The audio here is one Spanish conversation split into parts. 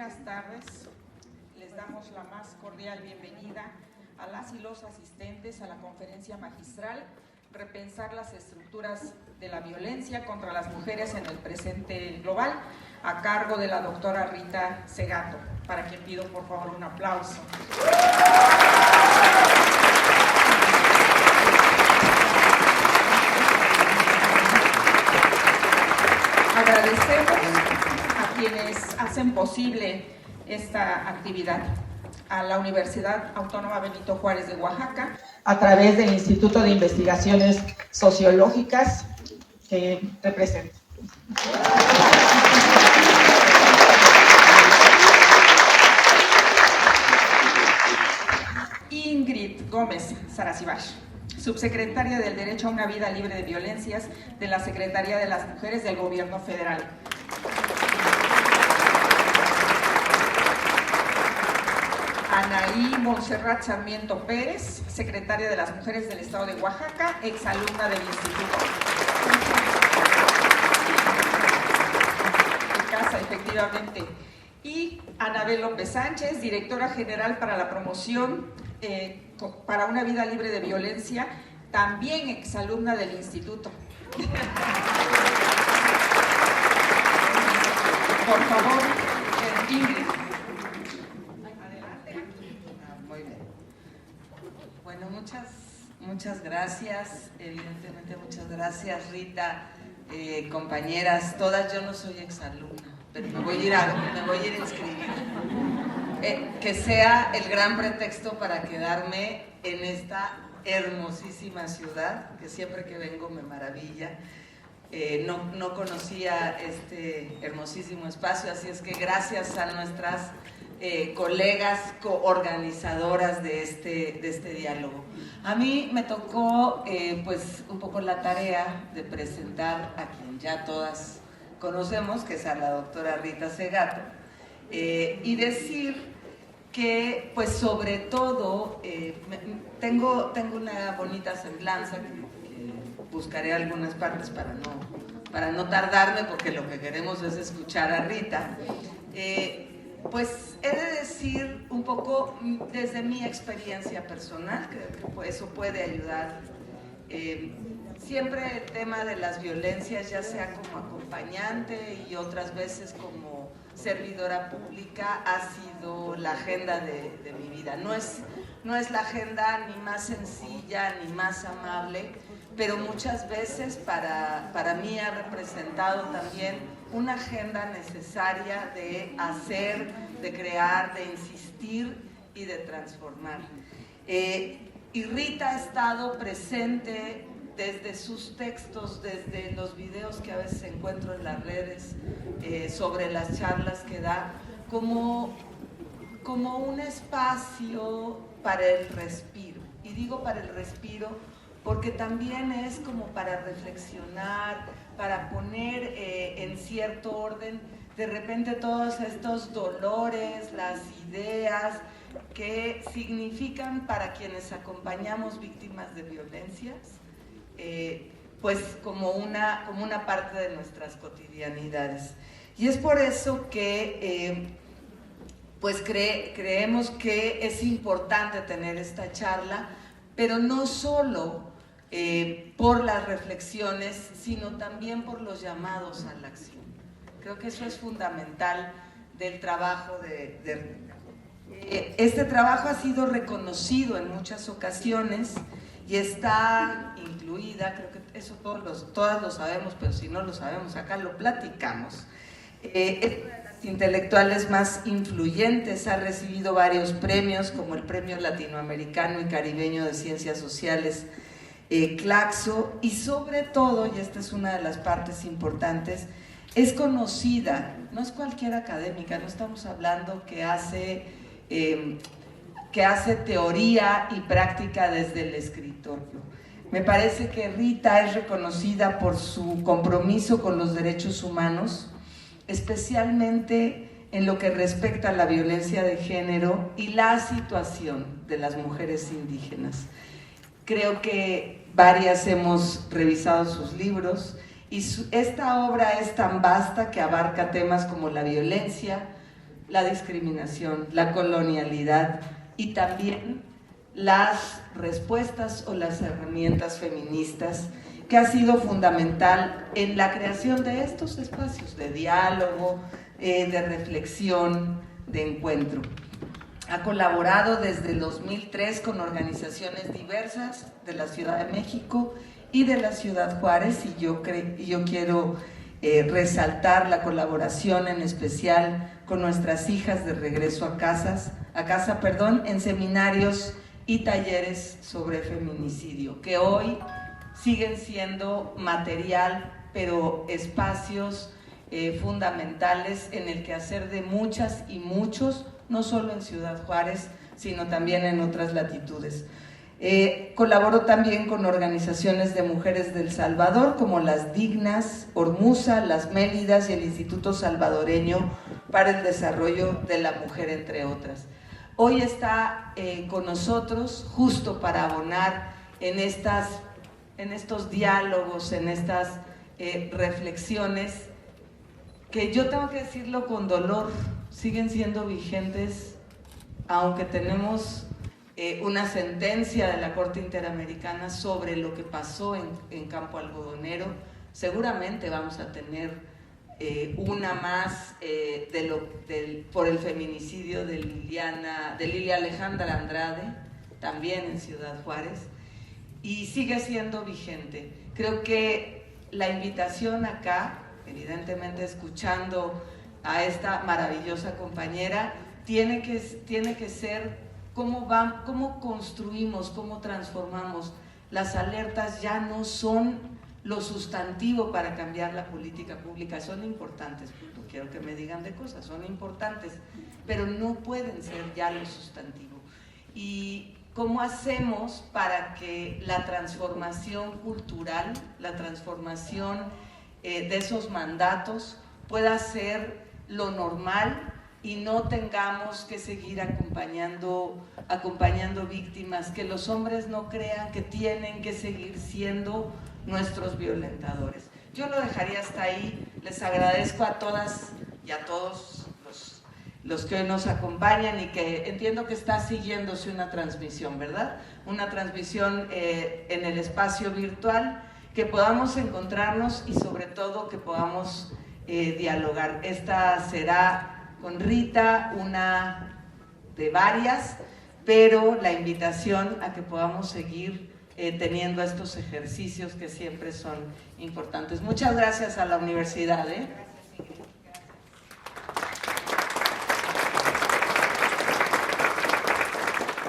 buenas tardes. Les damos la más cordial bienvenida a las y los asistentes a la conferencia magistral Repensar las estructuras de la violencia contra las mujeres en el presente global, a cargo de la doctora Rita Segato, para quien pido por favor un aplauso. Agradecemos a quienes hacen posible esta actividad, a la Universidad Autónoma Benito Juárez de Oaxaca, a través del Instituto de Investigaciones Sociológicas que representa. Ingrid Gómez Sarasibash, subsecretaria del Derecho a una Vida Libre de Violencias de la Secretaría de las Mujeres del Gobierno Federal. Anaí Montserrat Sarmiento Pérez, secretaria de las Mujeres del Estado de Oaxaca, exalumna del instituto. De casa, efectivamente. Y Anabel López Sánchez, directora general para la promoción para una vida libre de violencia, también exalumna del instituto. Por favor, Ingrid. Bueno, muchas gracias, evidentemente muchas gracias Rita, compañeras, todas. Yo no soy exalumna, pero me voy a ir a inscribir. Que sea el gran pretexto para quedarme en esta hermosísima ciudad, que siempre que vengo me maravilla. No conocía este hermosísimo espacio, así es que gracias a nuestras colegas coorganizadoras de este diálogo. A mí me tocó pues un poco la tarea de presentar a quien ya todas conocemos, que es a la doctora Rita Segato, y decir que pues sobre todo tengo una bonita semblanza que buscaré algunas partes para no tardarme, porque lo que queremos es escuchar a Rita. Pues he de decir un poco desde mi experiencia personal, creo que eso puede ayudar. Siempre el tema de las violencias, ya sea como acompañante y otras veces como servidora pública, ha sido la agenda de mi vida. No es la agenda ni más sencilla ni más amable, pero muchas veces para mí ha representado también una agenda necesaria de hacer, de crear, de insistir y de transformar. Y Rita ha estado presente desde sus textos, desde los videos que a veces encuentro en las redes, sobre las charlas que da, como un espacio para el respiro. Y digo para el respiro porque también es como para reflexionar, para poner en cierto orden de repente todos estos dolores, las ideas que significan para quienes acompañamos víctimas de violencias, pues como una parte de nuestras cotidianidades. Y es por eso que pues creemos que es importante tener esta charla, pero no solo por las reflexiones, sino también por los llamados a la acción. Creo que eso es fundamental del trabajo de Rita. Este trabajo ha sido reconocido en muchas ocasiones y está incluida, creo que eso todas lo sabemos, pero si no lo sabemos acá lo platicamos. Es una de las intelectuales más influyentes, ha recibido varios premios como el Premio Latinoamericano y Caribeño de Ciencias Sociales Claxo, y sobre todo, y esta es una de las partes importantes, es conocida, no es cualquier académica, no estamos hablando que hace teoría y práctica desde el escritorio. Me parece que Rita es reconocida por su compromiso con los derechos humanos, especialmente en lo que respecta a la violencia de género y la situación de las mujeres indígenas. Creo que varias hemos revisado sus libros y esta obra es tan vasta que abarca temas como la violencia, la discriminación, la colonialidad y también las respuestas o las herramientas feministas, que ha sido fundamental en la creación de estos espacios de diálogo, de reflexión, de encuentro. Ha colaborado desde el 2003 con organizaciones diversas de la Ciudad de México y de la Ciudad Juárez, y yo quiero resaltar la colaboración en especial con nuestras hijas de regreso a casa, en seminarios y talleres sobre feminicidio, que hoy siguen siendo material, pero espacios fundamentales en el quehacer de muchas y muchos, no solo en Ciudad Juárez, sino también en otras latitudes. Colaboró también con organizaciones de mujeres del Salvador, como Las Dignas, Ormuza, Las Mélidas y el Instituto Salvadoreño para el Desarrollo de la Mujer, entre otras. Hoy está con nosotros justo para abonar en estos diálogos, en estas reflexiones, que yo tengo que decirlo con dolor, siguen siendo vigentes, aunque tenemos una sentencia de la Corte Interamericana sobre lo que pasó en Campo Algodonero. Seguramente vamos a tener una más por el feminicidio de Lilia Alejandra Andrade, también en Ciudad Juárez, y sigue siendo vigente. Creo que la invitación acá, evidentemente escuchando a esta maravillosa compañera, tiene que ser cómo construimos, cómo transformamos. Las alertas ya no son lo sustantivo para cambiar la política pública, son importantes, no quiero que me digan de cosas, son importantes, pero no pueden ser ya lo sustantivo. Y ¿cómo hacemos para que la transformación cultural, la transformación de esos mandatos pueda ser lo normal y no tengamos que seguir acompañando víctimas, que los hombres no crean que tienen que seguir siendo nuestros violentadores? Yo lo dejaría hasta ahí. Les agradezco a todas y a todos los que hoy nos acompañan, y que entiendo que está siguiéndose una transmisión, ¿verdad? Una transmisión en el espacio virtual, que podamos encontrarnos y sobre todo que podamos dialogar. Esta será con Rita, una de varias, pero la invitación a que podamos seguir teniendo estos ejercicios que siempre son importantes. Muchas gracias a la universidad.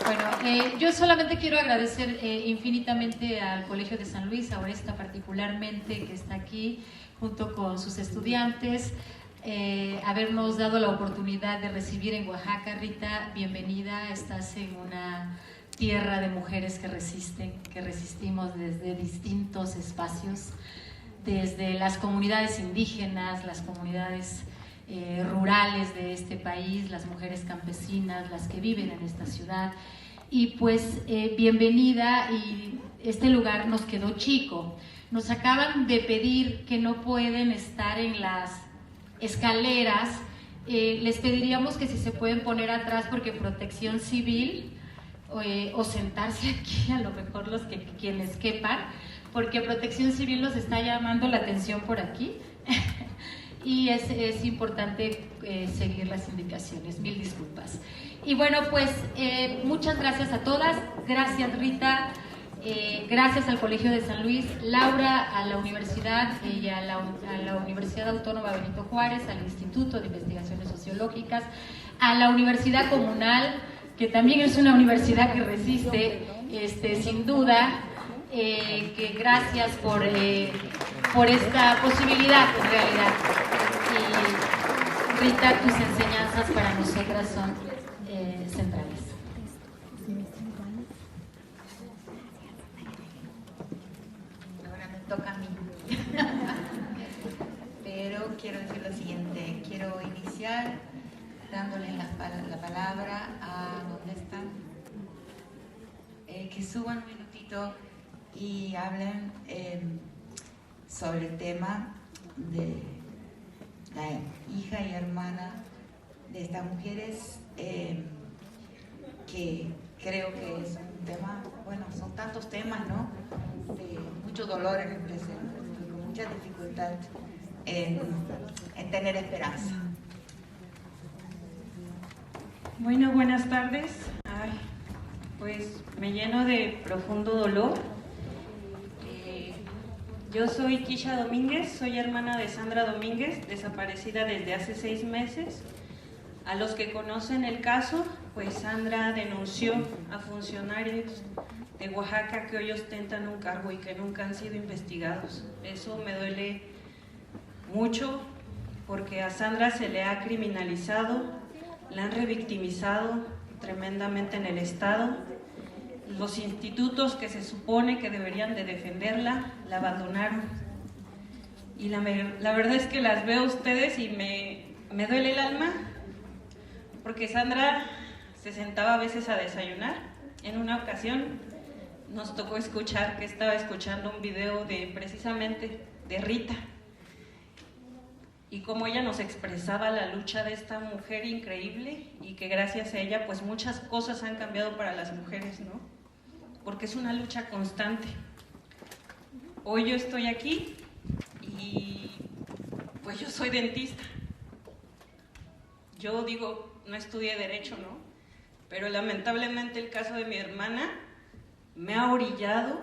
Bueno, yo solamente quiero agradecer infinitamente al Colegio de San Luis, a Oresta particularmente, que está aquí junto con sus estudiantes, habernos dado la oportunidad de recibir en Oaxaca. Rita, bienvenida. Estás en una tierra de mujeres que resistimos desde distintos espacios, desde las comunidades indígenas, las comunidades rurales de este país, las mujeres campesinas, las que viven en esta ciudad. Y pues bienvenida, y este lugar nos quedó chico. Nos acaban de pedir que no pueden estar en las escaleras. Les pediríamos que si se pueden poner atrás, porque Protección Civil, o sentarse aquí, a lo mejor quienes quepan, porque Protección Civil nos está llamando la atención por aquí. Y es importante seguir las indicaciones. Mil disculpas. Y bueno, pues muchas gracias a todas. Gracias, Rita. Gracias al Colegio de San Luis, Laura, a la universidad y a la Universidad Autónoma Benito Juárez, al Instituto de Investigaciones Sociológicas, a la Universidad Comunal, que también es una universidad que resiste, sin duda, que gracias por esta posibilidad, en realidad. Y Rita, tus enseñanzas para nosotras son centrales. Ahora me toca a mí. Pero quiero decir lo siguiente, quiero iniciar dándole la palabra a, ¿dónde están? Que suban un minutito y hablen sobre el tema de la hija y hermana de estas mujeres, que creo que es un tema, bueno, son tantos temas, ¿no? De mucho dolor en el presente, con mucha dificultad en tener esperanza. Bueno, buenas tardes. Ay, pues me lleno de profundo dolor. Yo soy Kisha Domínguez, soy hermana de Sandra Domínguez, desaparecida desde hace 6 meses. A los que conocen el caso, pues Sandra denunció a funcionarios de Oaxaca que hoy ostentan un cargo y que nunca han sido investigados. Eso me duele mucho porque a Sandra se le ha criminalizado, la han revictimizado tremendamente en el Estado. Los institutos que se supone que deberían de defenderla, la abandonaron. Y la verdad es que las veo a ustedes y me duele el alma, porque Sandra se sentaba a veces a desayunar. En una ocasión nos tocó escuchar que estaba escuchando un video precisamente de Rita, y cómo ella nos expresaba la lucha de esta mujer increíble, y que gracias a ella pues muchas cosas han cambiado para las mujeres, ¿no? Porque es una lucha constante. Hoy yo estoy aquí y pues yo soy dentista. Yo digo, no estudié Derecho, ¿no? Pero lamentablemente el caso de mi hermana me ha orillado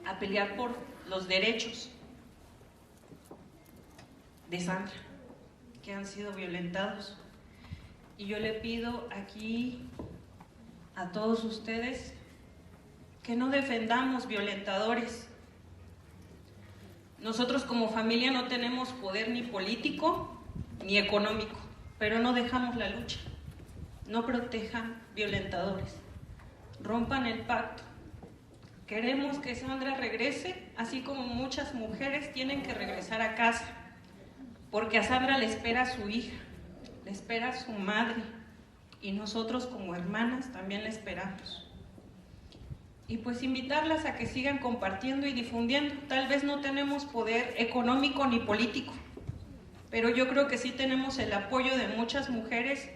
a pelear por los derechos de Sandra, que han sido violentados. Y yo le pido aquí a todos ustedes que no defendamos violentadores. Nosotros como familia no tenemos poder ni político ni económico, pero no dejamos la lucha. No protejan violentadores, rompan el pacto. Queremos que Sandra regrese, así como muchas mujeres tienen que regresar a casa, porque a Sandra le espera a su hija, le espera a su madre, y nosotros como hermanas también la esperamos. Y pues invitarlas a que sigan compartiendo y difundiendo. Tal vez no tenemos poder económico ni político, pero yo creo que sí tenemos el apoyo de muchas mujeres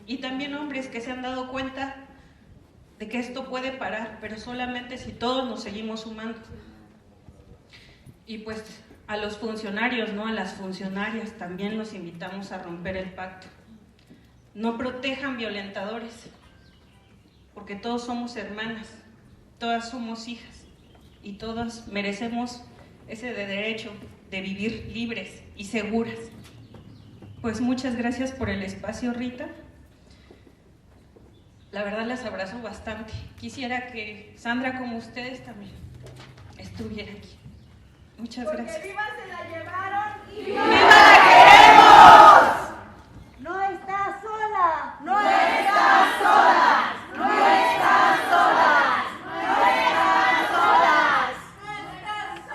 y también hombres que se han dado cuenta de que esto puede parar, pero solamente si todos nos seguimos sumando. Y pues a los funcionarios, ¿no? A las funcionarias también los invitamos a romper el pacto. No protejan violentadores, porque todos somos hermanas, todas somos hijas y todas merecemos ese derecho de vivir libres y seguras. Pues muchas gracias por el espacio, Rita. La verdad las abrazo bastante. Quisiera que Sandra, como ustedes, también estuviera aquí. Muchas gracias. Porque viva se la llevaron y ¡Viva la queremos! No está sola. No estás sola. No estás sola. No estás solas. No está sola.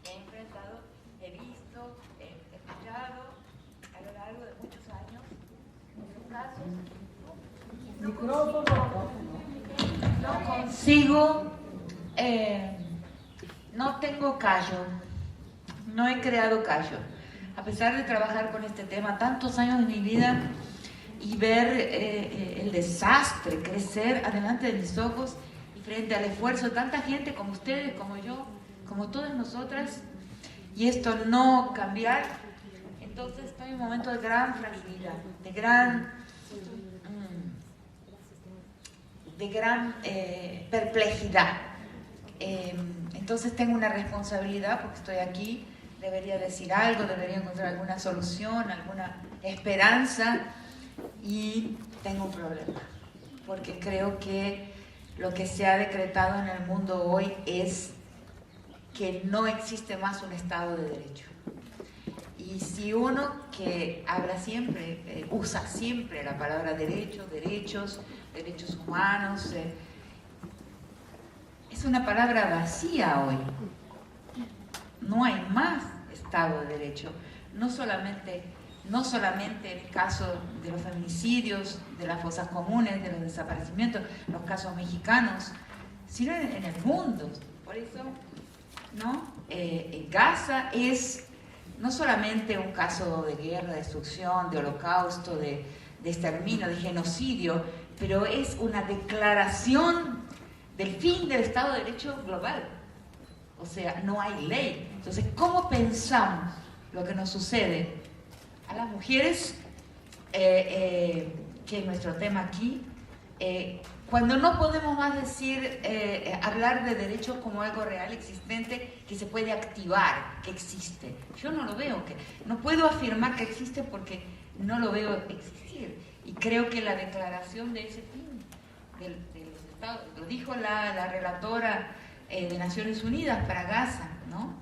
He enfrentado, he visto, he escuchado a lo largo de muchos años muchos casos. No consigo, no tengo callo, no he creado callo. A pesar de trabajar con este tema tantos años de mi vida y ver el desastre crecer adelante de mis ojos y frente al esfuerzo de tanta gente como ustedes, como yo, como todas nosotras, y esto no cambiar, entonces estoy en un momento de gran fragilidad, de gran perplejidad. Entonces tengo una responsabilidad porque estoy aquí, debería decir algo, debería encontrar alguna solución, alguna esperanza, y tengo un problema, porque creo que lo que se ha decretado en el mundo hoy es que no existe más un Estado de Derecho. Y si uno que habla siempre, usa siempre la palabra derecho, derechos humanos, es una palabra vacía hoy. No hay más Estado de Derecho, no solamente en el caso de los feminicidios, de las fosas comunes, de los desaparecimientos, los casos mexicanos, sino en el mundo. Por eso, ¿no? Gaza es no solamente un caso de guerra, de destrucción, de holocausto, de exterminio, de genocidio, pero es una declaración del fin del Estado de Derecho global. O sea, no hay ley. Entonces, ¿cómo pensamos lo que nos sucede a las mujeres, que es nuestro tema aquí, cuando no podemos más decir, hablar de derechos como algo real, existente, que se puede activar, que existe? Yo no lo veo, no puedo afirmar que existe porque no lo veo existir. Y creo que la declaración de ese fin de los Estados, lo dijo la relatora de Naciones Unidas para Gaza, ¿no?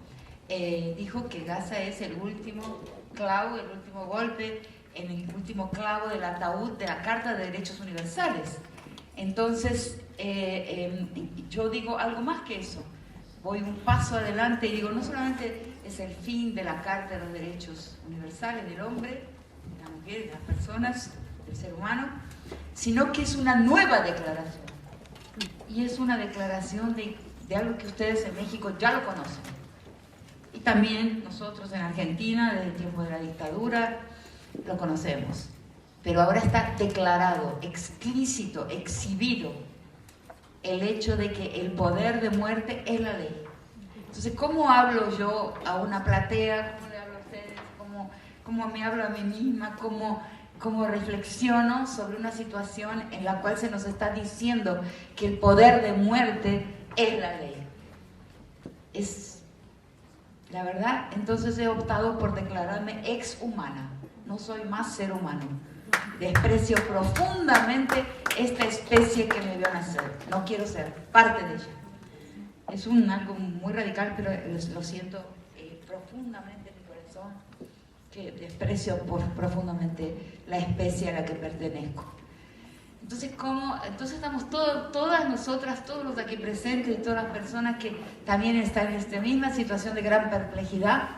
Dijo que Gaza es el último clavo, el último golpe, en el último clavo del ataúd de la Carta de Derechos Universales. Entonces, yo digo algo más que eso. Voy un paso adelante y digo, no solamente es el fin de la Carta de los Derechos Universales del hombre, de la mujer, de las personas, del ser humano, sino que es una nueva declaración. Y es una declaración de algo que ustedes en México ya lo conocen. Y también nosotros en Argentina, desde el tiempo de la dictadura, lo conocemos. Pero ahora está declarado, explícito, exhibido, el hecho de que el poder de muerte es la ley. Entonces, ¿cómo hablo yo a una platea? ¿Cómo le hablo a ustedes? ¿Cómo me hablo a mí misma? ¿Cómo reflexiono sobre una situación en la cual se nos está diciendo que el poder de muerte es la ley? Es la verdad. Entonces he optado por declararme exhumana. No soy más ser humano. Desprecio profundamente esta especie que me vio nacer. No quiero ser parte de ella. Es algo muy radical, pero lo siento profundamente en mi corazón, que desprecio profundamente la especie a la que pertenezco. Entonces, estamos todas nosotras, todos los aquí presentes y todas las personas que también están en esta misma situación de gran perplejidad,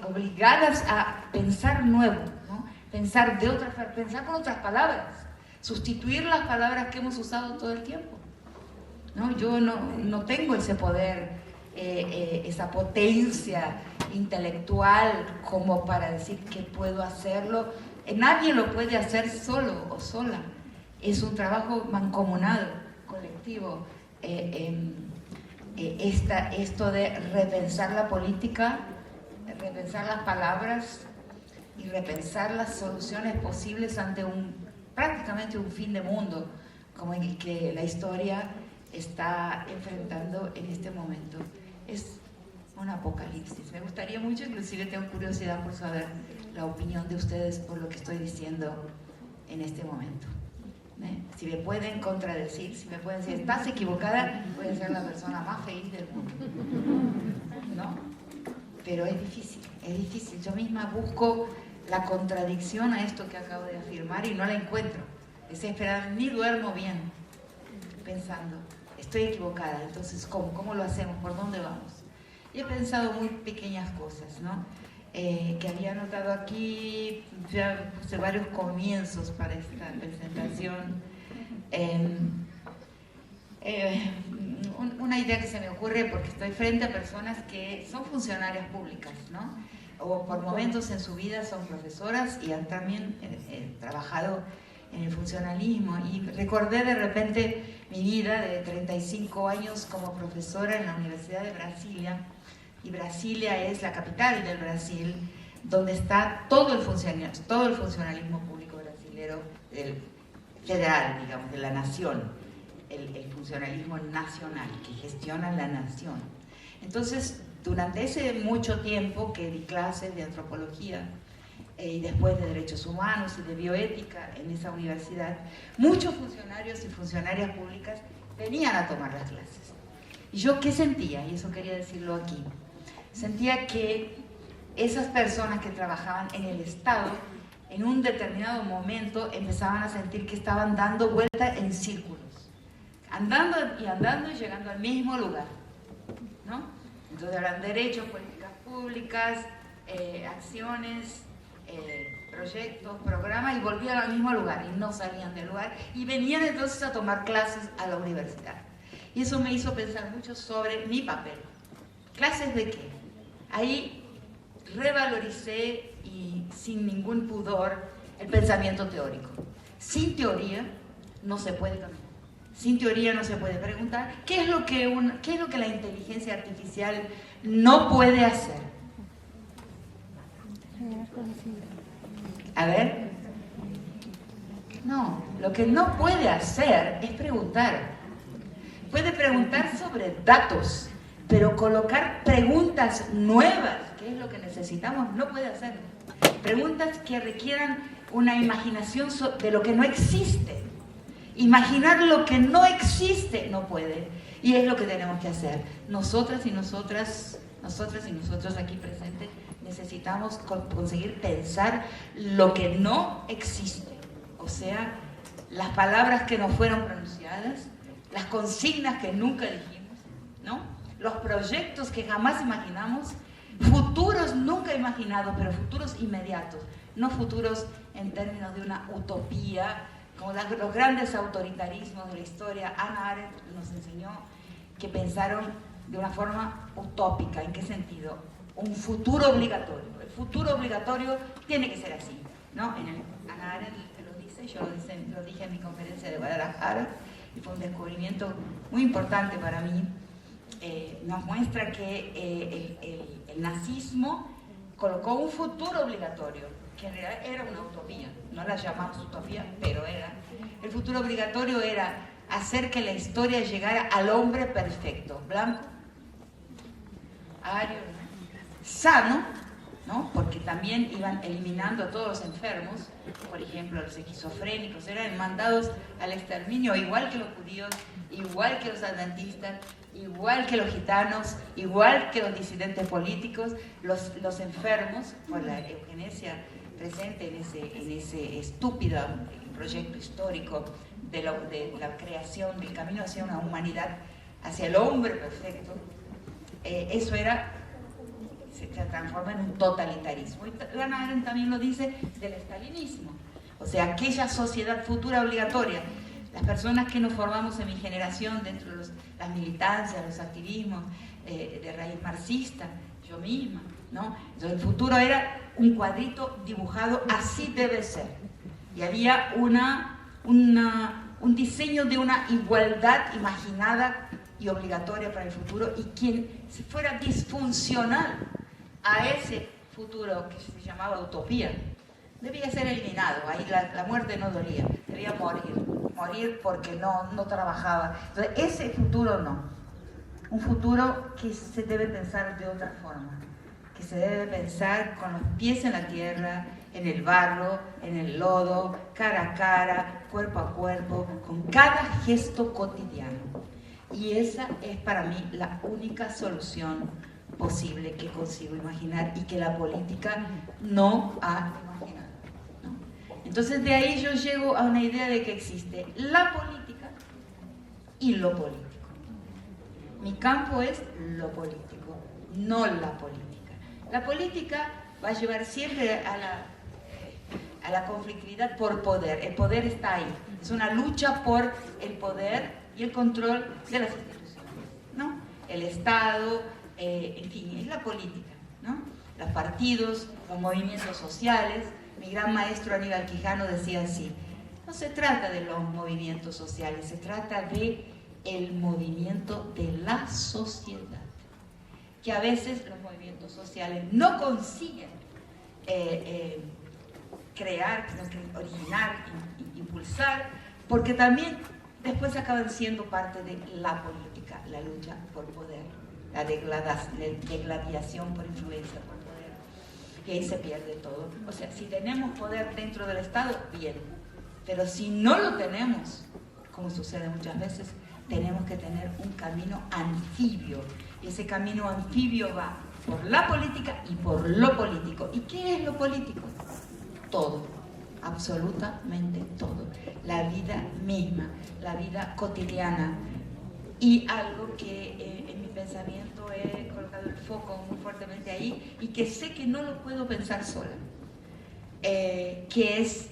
obligadas a pensar nuevo, ¿no? Pensar con otras palabras, sustituir las palabras que hemos usado todo el tiempo, ¿no? Yo no tengo ese poder, esa potencia intelectual como para decir que puedo hacerlo. Nadie lo puede hacer solo o sola. Es un trabajo mancomunado, colectivo. Esto de repensar la política, repensar las palabras y repensar las soluciones posibles ante prácticamente un fin de mundo como el que la historia está enfrentando en este momento. Es un apocalipsis. Me gustaría mucho, inclusive tengo curiosidad por saber la opinión de ustedes por lo que estoy diciendo en este momento. Si me pueden contradecir, si me pueden decir, estás equivocada, voy a ser la persona más feliz del mundo, ¿no? Pero es difícil. Yo misma busco la contradicción a esto que acabo de afirmar y no la encuentro. Desesperada, ni duermo bien, pensando, estoy equivocada, entonces ¿cómo lo hacemos? ¿Por dónde vamos? Y he pensado muy pequeñas cosas, ¿no? Que había anotado aquí, ya puse varios comienzos para esta presentación. Una idea que se me ocurre porque estoy frente a personas que son funcionarias públicas, ¿no? O por momentos en su vida son profesoras y han también trabajado en el funcionalismo. Y recordé de repente mi vida de 35 años como profesora en la Universidad de Brasilia. Y Brasilia es la capital del Brasil, donde está todo el funcionalismo público brasilero, federal, digamos, de la nación, el funcionalismo nacional, que gestiona la nación. Entonces, durante ese mucho tiempo que di clases de antropología y después de derechos humanos y de bioética en esa universidad, muchos funcionarios y funcionarias públicas venían a tomar las clases. ¿Y yo qué sentía? Y eso quería decirlo aquí. Sentía que esas personas que trabajaban en el Estado, en un determinado momento empezaban a sentir que estaban dando vueltas en círculos, andando y llegando al mismo lugar, ¿no? Entonces eran derechos, políticas públicas, acciones, proyectos, programas, y volvían al mismo lugar y no salían del lugar y venían entonces a tomar clases a la universidad. Y eso me hizo pensar mucho sobre mi papel. ¿Clases de qué? Ahí revaloricé y sin ningún pudor el pensamiento teórico. Sin teoría no se puede caminar. Sin teoría no se puede preguntar qué es lo que la inteligencia artificial no puede hacer. A ver. No, lo que no puede hacer es preguntar. Puede preguntar sobre datos, pero colocar preguntas nuevas, que es lo que necesitamos, no puede hacer. Preguntas que requieran una imaginación de lo que no existe. Imaginar lo que no existe no puede. Y es lo que tenemos que hacer. Nosotras y nosotros aquí presentes, necesitamos conseguir pensar lo que no existe. O sea, las palabras que no fueron pronunciadas, las consignas que nunca dijimos, ¿no? Los proyectos que jamás imaginamos, futuros nunca imaginados, pero futuros inmediatos, no futuros en términos de una utopía, como los grandes autoritarismos de la historia. Hannah Arendt nos enseñó que pensaron de una forma utópica. ¿En qué sentido? Un futuro obligatorio. El futuro obligatorio tiene que ser así, ¿no? Hannah Arendt lo dice, yo lo dije en mi conferencia de Guadalajara, y fue un descubrimiento muy importante para mí. Nos muestra que el nazismo colocó un futuro obligatorio, que en realidad era una utopía, no la llamamos utopía, pero era. El futuro obligatorio era hacer que la historia llegara al hombre perfecto, blanco, ario, sano, ¿no? Porque también iban eliminando a todos los enfermos, por ejemplo, los esquizofrénicos, eran mandados al exterminio, igual que los judíos, igual que los adventistas, igual que los gitanos, igual que los disidentes políticos, los enfermos, por la eugenesia presente en ese estúpido proyecto histórico de la creación del camino hacia una humanidad, hacia el hombre perfecto. Eso se transforma en un totalitarismo. Y Hannah Arendt también lo dice del estalinismo, o sea, aquella sociedad futura obligatoria. Las personas que nos formamos en mi generación dentro de las militancias, los activismos de raíz marxista, yo misma, ¿no? Entonces el futuro era un cuadrito dibujado, así debe ser. Y había un diseño de una igualdad imaginada y obligatoria para el futuro, y quien fuera disfuncional a ese futuro que se llamaba utopía, debía ser eliminado. Ahí la muerte no dolía, debía morir porque no trabajaba. Entonces ese futuro no. Un futuro que se debe pensar de otra forma, que se debe pensar con los pies en la tierra, en el barro, en el lodo, cara a cara, cuerpo a cuerpo, con cada gesto cotidiano. Y esa es para mí la única solución posible que consigo imaginar y que la política no ha imaginado, ¿no? Entonces de ahí yo llego a una idea de que existe la política y lo político. Mi campo es lo político, no la política. La política va a llevar siempre a la conflictividad por poder. El poder está ahí. Es una lucha por el poder y el control de las instituciones, ¿no? El Estado, en fin, es la política, ¿no? Los partidos, los movimientos sociales. Mi gran maestro Aníbal Quijano decía así: no se trata de los movimientos sociales, se trata de el movimiento de la sociedad, que a veces los movimientos sociales no consiguen crear, originar, impulsar, porque también después acaban siendo parte de la política, la lucha por poder, la degladiación por influencia, por poder, y ahí se pierde todo. O sea, si tenemos poder dentro del Estado, bien, pero si no lo tenemos, como sucede muchas veces, tenemos que tener un camino anfibio, y ese camino anfibio va por la política y por lo político. ¿Y qué es lo político? Todo, absolutamente todo. La vida misma, la vida cotidiana, y algo que en mi pensamiento he colocado el foco muy fuertemente ahí y que sé que no lo puedo pensar sola, que es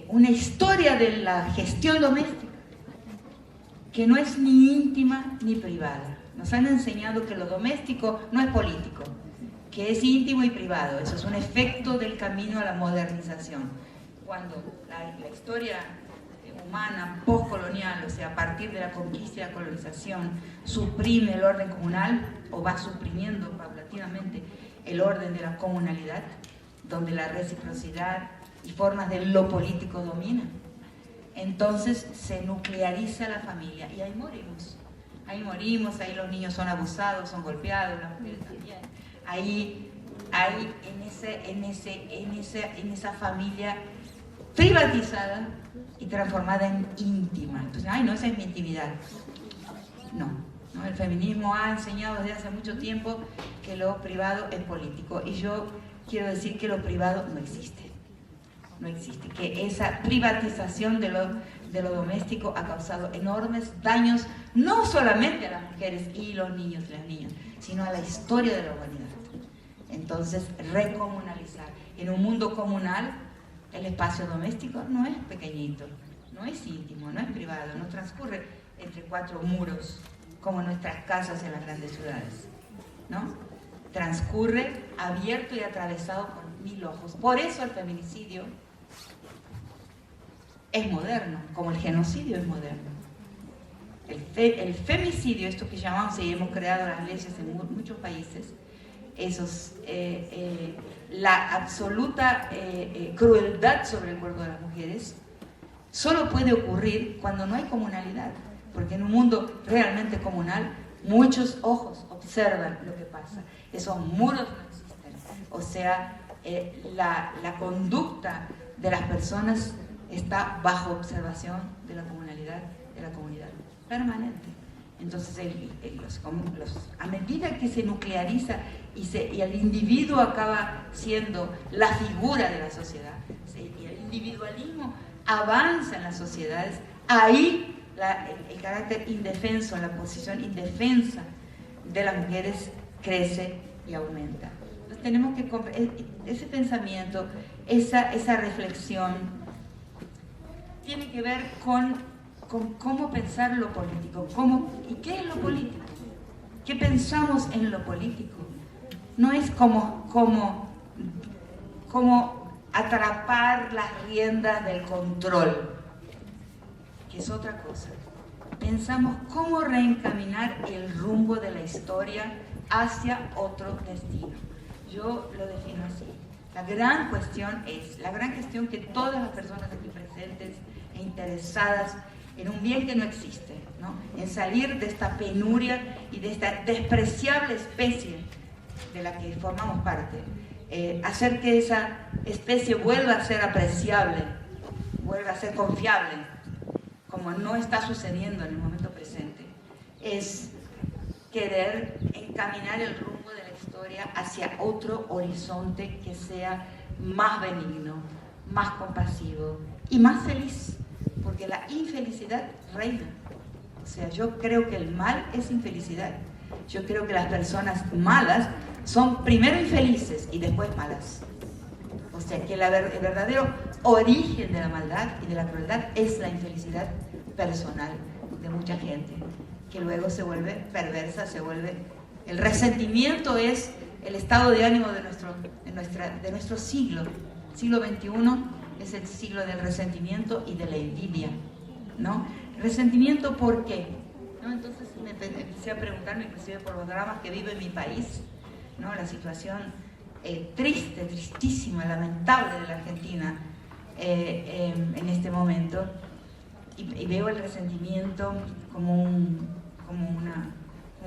una historia de la gestión doméstica que no es ni íntima ni privada. Nos han enseñado que lo doméstico no es político, que es íntimo y privado. Eso es un efecto del camino a la modernización. Cuando la historia humana postcolonial, o sea, a partir de la conquista y la colonización, suprime el orden comunal o va suprimiendo paulatinamente el orden de la comunalidad, donde la reciprocidad y formas de lo político dominan. Entonces se nucleariza la familia y ahí morimos. Ahí morimos, ahí los niños son abusados, son golpeados, las mujeres también. Ahí en esa familia privatizada y transformada en íntima. Entonces, ay, no, esa es mi intimidad. No, el feminismo ha enseñado desde hace mucho tiempo que lo privado es político. Y yo quiero decir que lo privado no existe. No existe, que esa privatización de lo doméstico ha causado enormes daños, no solamente a las mujeres y los niños y las niñas, sino a la historia de la humanidad. Entonces, recomunalizar. En un mundo comunal, el espacio doméstico no es pequeñito, no es íntimo, no es privado, no transcurre entre cuatro muros, como nuestras casas en las grandes ciudades, ¿no? Transcurre abierto y atravesado por 1000 ojos. Por eso el feminicidio es moderno, como el genocidio es moderno. El femicidio, esto que llamamos y hemos creado las leyes en muchos países, la absoluta crueldad sobre el cuerpo de las mujeres, solo puede ocurrir cuando no hay comunalidad, porque en un mundo realmente comunal muchos ojos observan lo que pasa. Esos muros no existen. O sea, la conducta de las personas está bajo observación de la comunalidad, de la comunidad permanente. Entonces, a medida que se nucleariza y el individuo acaba siendo la figura de la sociedad, y el individualismo avanza en las sociedades, ahí el carácter indefenso, la posición indefensa de las mujeres crece y aumenta. Entonces, tenemos que ese pensamiento, esa reflexión tiene que ver con cómo pensar lo político, y qué es lo político, qué pensamos en lo político. No es como atrapar las riendas del control, que es otra cosa. Pensamos cómo reencaminar el rumbo de la historia hacia otro destino. Yo lo defino así. La gran cuestión que todas las personas aquí presentes e interesadas en un bien que no existe, ¿no? En salir de esta penuria y de esta despreciable especie de la que formamos parte, hacer que esa especie vuelva a ser apreciable, vuelva a ser confiable, como no está sucediendo en el momento presente, es querer encaminar el rumbo de la historia hacia otro horizonte que sea más benigno, más compasivo y más feliz, porque la infelicidad reina. O sea, yo creo que el mal es infelicidad. Yo creo que las personas malas son primero infelices y después malas. O sea, que el verdadero origen de la maldad y de la crueldad es la infelicidad personal de mucha gente, que luego se vuelve perversa, el resentimiento es el estado de ánimo de nuestro siglo. El siglo XXI es el siglo del resentimiento y de la envidia, ¿no? ¿Resentimiento por qué? ¿No? Entonces me empecé a preguntarme, inclusive por los dramas que vive mi país, ¿no? La situación tristísima, lamentable de la Argentina en este momento, y veo el resentimiento como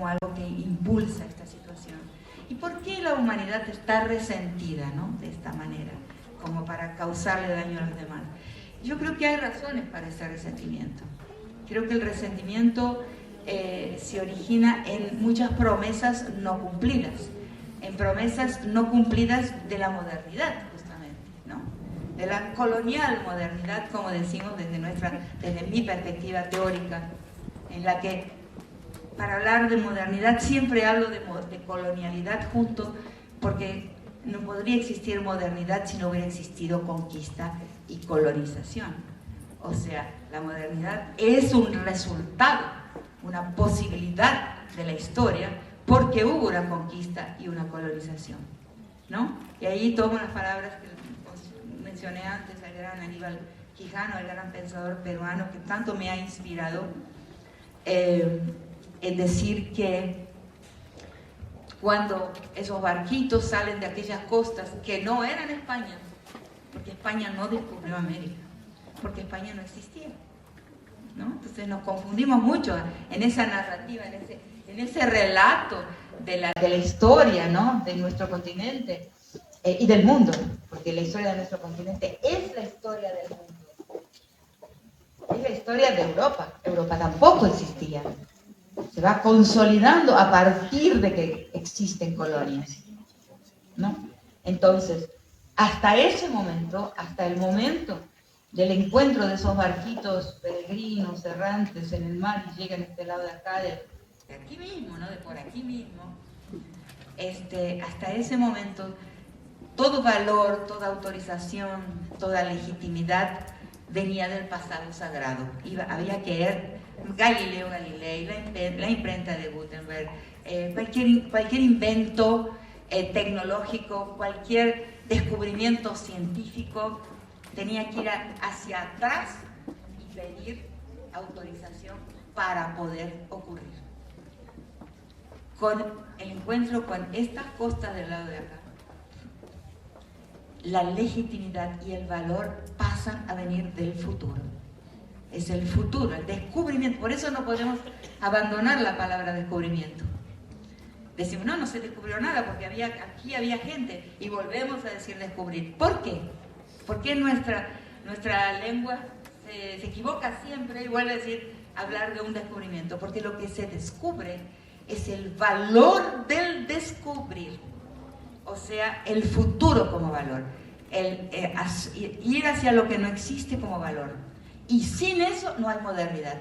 algo que impulsa esta situación. ¿Y por qué la humanidad está resentida, ¿no? De esta manera, como para causarle daño a los demás? Yo creo que hay razones para ese resentimiento. Creo que el resentimiento se origina en muchas promesas no cumplidas, en promesas no cumplidas de la modernidad, justamente, ¿no? De la colonial modernidad, como decimos desde mi perspectiva teórica, en la que para hablar de modernidad siempre hablo de colonialidad junto, porque no podría existir modernidad si no hubiera existido conquista y colonización. O sea, la modernidad es un resultado, una posibilidad de la historia, porque hubo una conquista y una colonización, ¿no? Y ahí tomo las palabras que os mencioné antes, el gran Aníbal Quijano, el gran pensador peruano que tanto me ha inspirado, en decir que cuando esos barquitos salen de aquellas costas que no eran España, porque España no descubrió América, porque España no existía, ¿no? Entonces nos confundimos mucho en esa narrativa, en ese relato de la historia, ¿no? De nuestro continente y del mundo, porque la historia de nuestro continente es la historia del mundo, es la historia de Europa. Europa tampoco existía. Se va consolidando a partir de que existen colonias, ¿no? Entonces, hasta ese momento, hasta el momento del encuentro de esos barquitos peregrinos, errantes en el mar y llegan a este lado de acá, de aquí mismo, ¿no? De por aquí mismo, hasta ese momento, todo valor, toda autorización, toda legitimidad venía del pasado sagrado. Había que ir Galileo Galilei, la imprenta de Gutenberg, cualquier invento tecnológico, cualquier descubrimiento científico tenía que ir hacia atrás y pedir autorización para poder ocurrir. Con el encuentro con estas costas del lado de acá, la legitimidad y el valor pasan a venir del futuro. Es el futuro, el descubrimiento. Por eso no podemos abandonar la palabra descubrimiento. Decimos, no se descubrió nada porque aquí había gente, y volvemos a decir descubrir. ¿Por qué? Porque nuestra lengua se equivoca siempre y vuelve a decir hablar de un descubrimiento, porque lo que se descubre es el valor del descubrir, o sea, el futuro como valor, ir hacia lo que no existe como valor. Y sin eso no hay modernidad,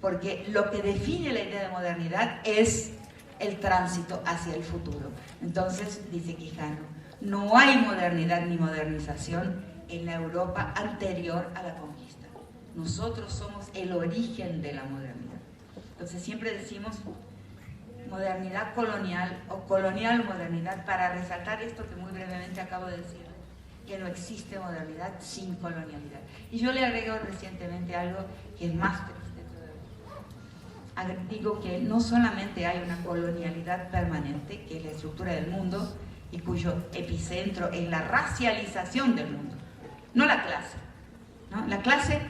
porque lo que define la idea de modernidad es el tránsito hacia el futuro. Entonces, dice Quijano, no hay modernidad ni modernización en la Europa anterior a la conquista. Nosotros somos el origen de la modernidad. Entonces siempre decimos modernidad colonial o colonial modernidad para resaltar esto que muy brevemente acabo de decir, que no existe modernidad sin colonialidad. Y yo le agrego recientemente algo que es más triste todavía. Digo que no solamente hay una colonialidad permanente, que es la estructura del mundo y cuyo epicentro es la racialización del mundo, no la clase, ¿no? La clase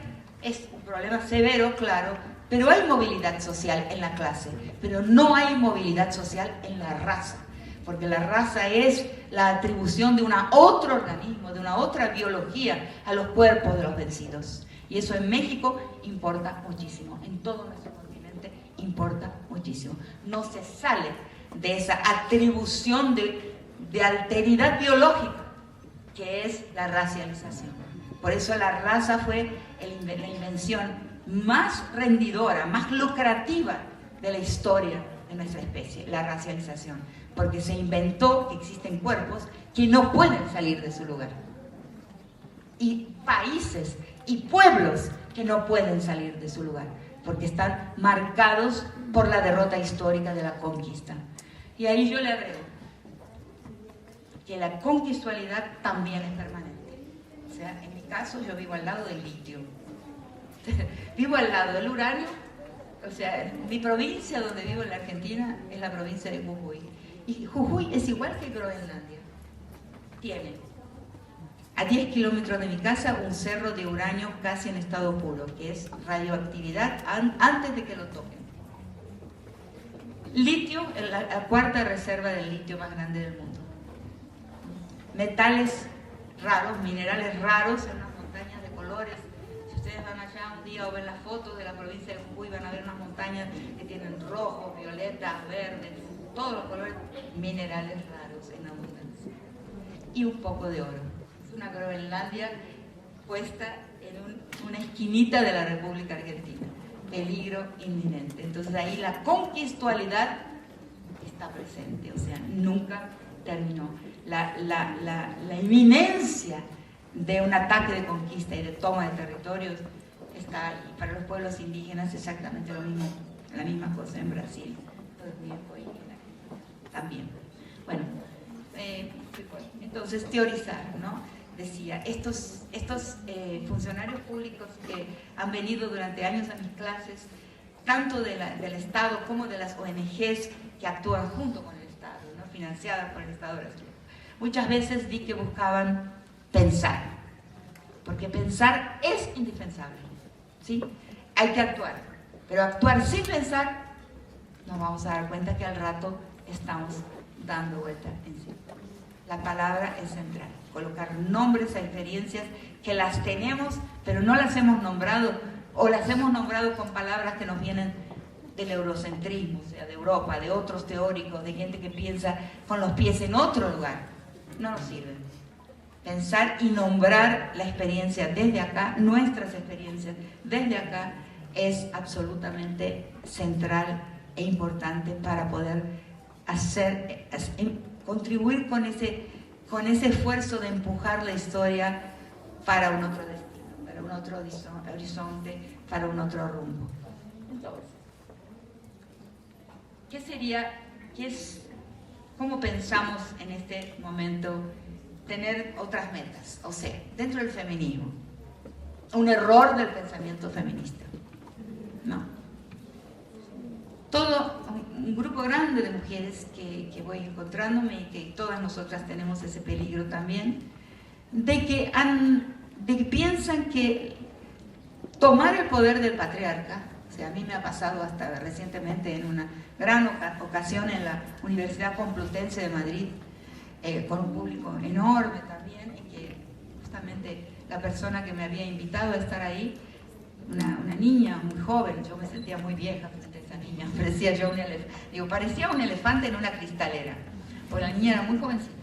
es un problema severo, claro, pero hay movilidad social en la clase, pero no hay movilidad social en la raza, porque la raza es la atribución de otro organismo, de una otra biología a los cuerpos de los vencidos. Y eso en México importa muchísimo, en todo nuestro continente importa muchísimo. No se sale de esa atribución de alteridad biológica, que es la racialización. Por eso la raza fue la invención más rendidora, más lucrativa de la historia de nuestra especie, la racialización, porque se inventó que existen cuerpos que no pueden salir de su lugar, y países y pueblos que no pueden salir de su lugar, porque están marcados por la derrota histórica de la conquista. Y ahí yo le agrego que la conquistualidad también es permanente. O sea, en mi caso yo vivo al lado del litio, vivo al lado del uranio. O sea, mi provincia donde vivo en la Argentina es la provincia de Jujuy. Y Jujuy es igual que Groenlandia. Tiene a 10 kilómetros de mi casa un cerro de uranio casi en estado puro, que es radioactividad antes de que lo toquen. Litio, la cuarta reserva del litio más grande del mundo. Metales raros, minerales raros en unas montañas de colores. Si ustedes van allá un día o ven las fotos de la provincia de Jujuy, van a ver unas montañas que tienen rojo, violeta, verde, todos los colores, minerales raros en abundancia. Y un poco de oro. Es una Groenlandia puesta en una esquinita de la República Argentina. peligro inminente. Entonces ahí la conquistualidad está presente, o sea, nunca terminó. La inminencia de un ataque de conquista y de toma de territorios está ahí. Para los pueblos indígenas exactamente lo mismo, la misma cosa en Brasil, también. Bueno, entonces teorizar, ¿no? Decía, estos funcionarios públicos que han venido durante años a mis clases, tanto del Estado como de las ONGs que actúan junto con el Estado, ¿no? Financiadas por el Estado brasileño, muchas veces vi que buscaban pensar, porque pensar es indispensable, ¿sí? Hay que actuar, pero actuar sin pensar, nos vamos a dar cuenta que al rato estamos dando vuelta en sí. La palabra es central, colocar nombres a experiencias que las tenemos, pero no las hemos nombrado, o las hemos nombrado con palabras que nos vienen del eurocentrismo, o sea, de Europa, de otros teóricos, de gente que piensa con los pies en otro lugar. No nos sirven. Pensar y nombrar la experiencia desde acá, nuestras experiencias desde acá, es absolutamente central e importante para poder contribuir con ese esfuerzo de empujar la historia para un otro destino, para un otro horizonte, para un otro rumbo. Entonces, ¿cómo pensamos en este momento tener otras metas? O sea, dentro del feminismo, un error del pensamiento feminista, ¿no? Todo un grupo grande de mujeres que voy encontrándome y que todas nosotras tenemos ese peligro también, de que piensan que tomar el poder del patriarca, o sea, a mí me ha pasado hasta recientemente en una gran ocasión en la Universidad Complutense de Madrid, con un público enorme también, y que justamente la persona que me había invitado a estar ahí, una niña muy joven, yo me sentía muy vieja frente a esa niña, parecía un elefante en una cristalera, porque la niña era muy jovencita,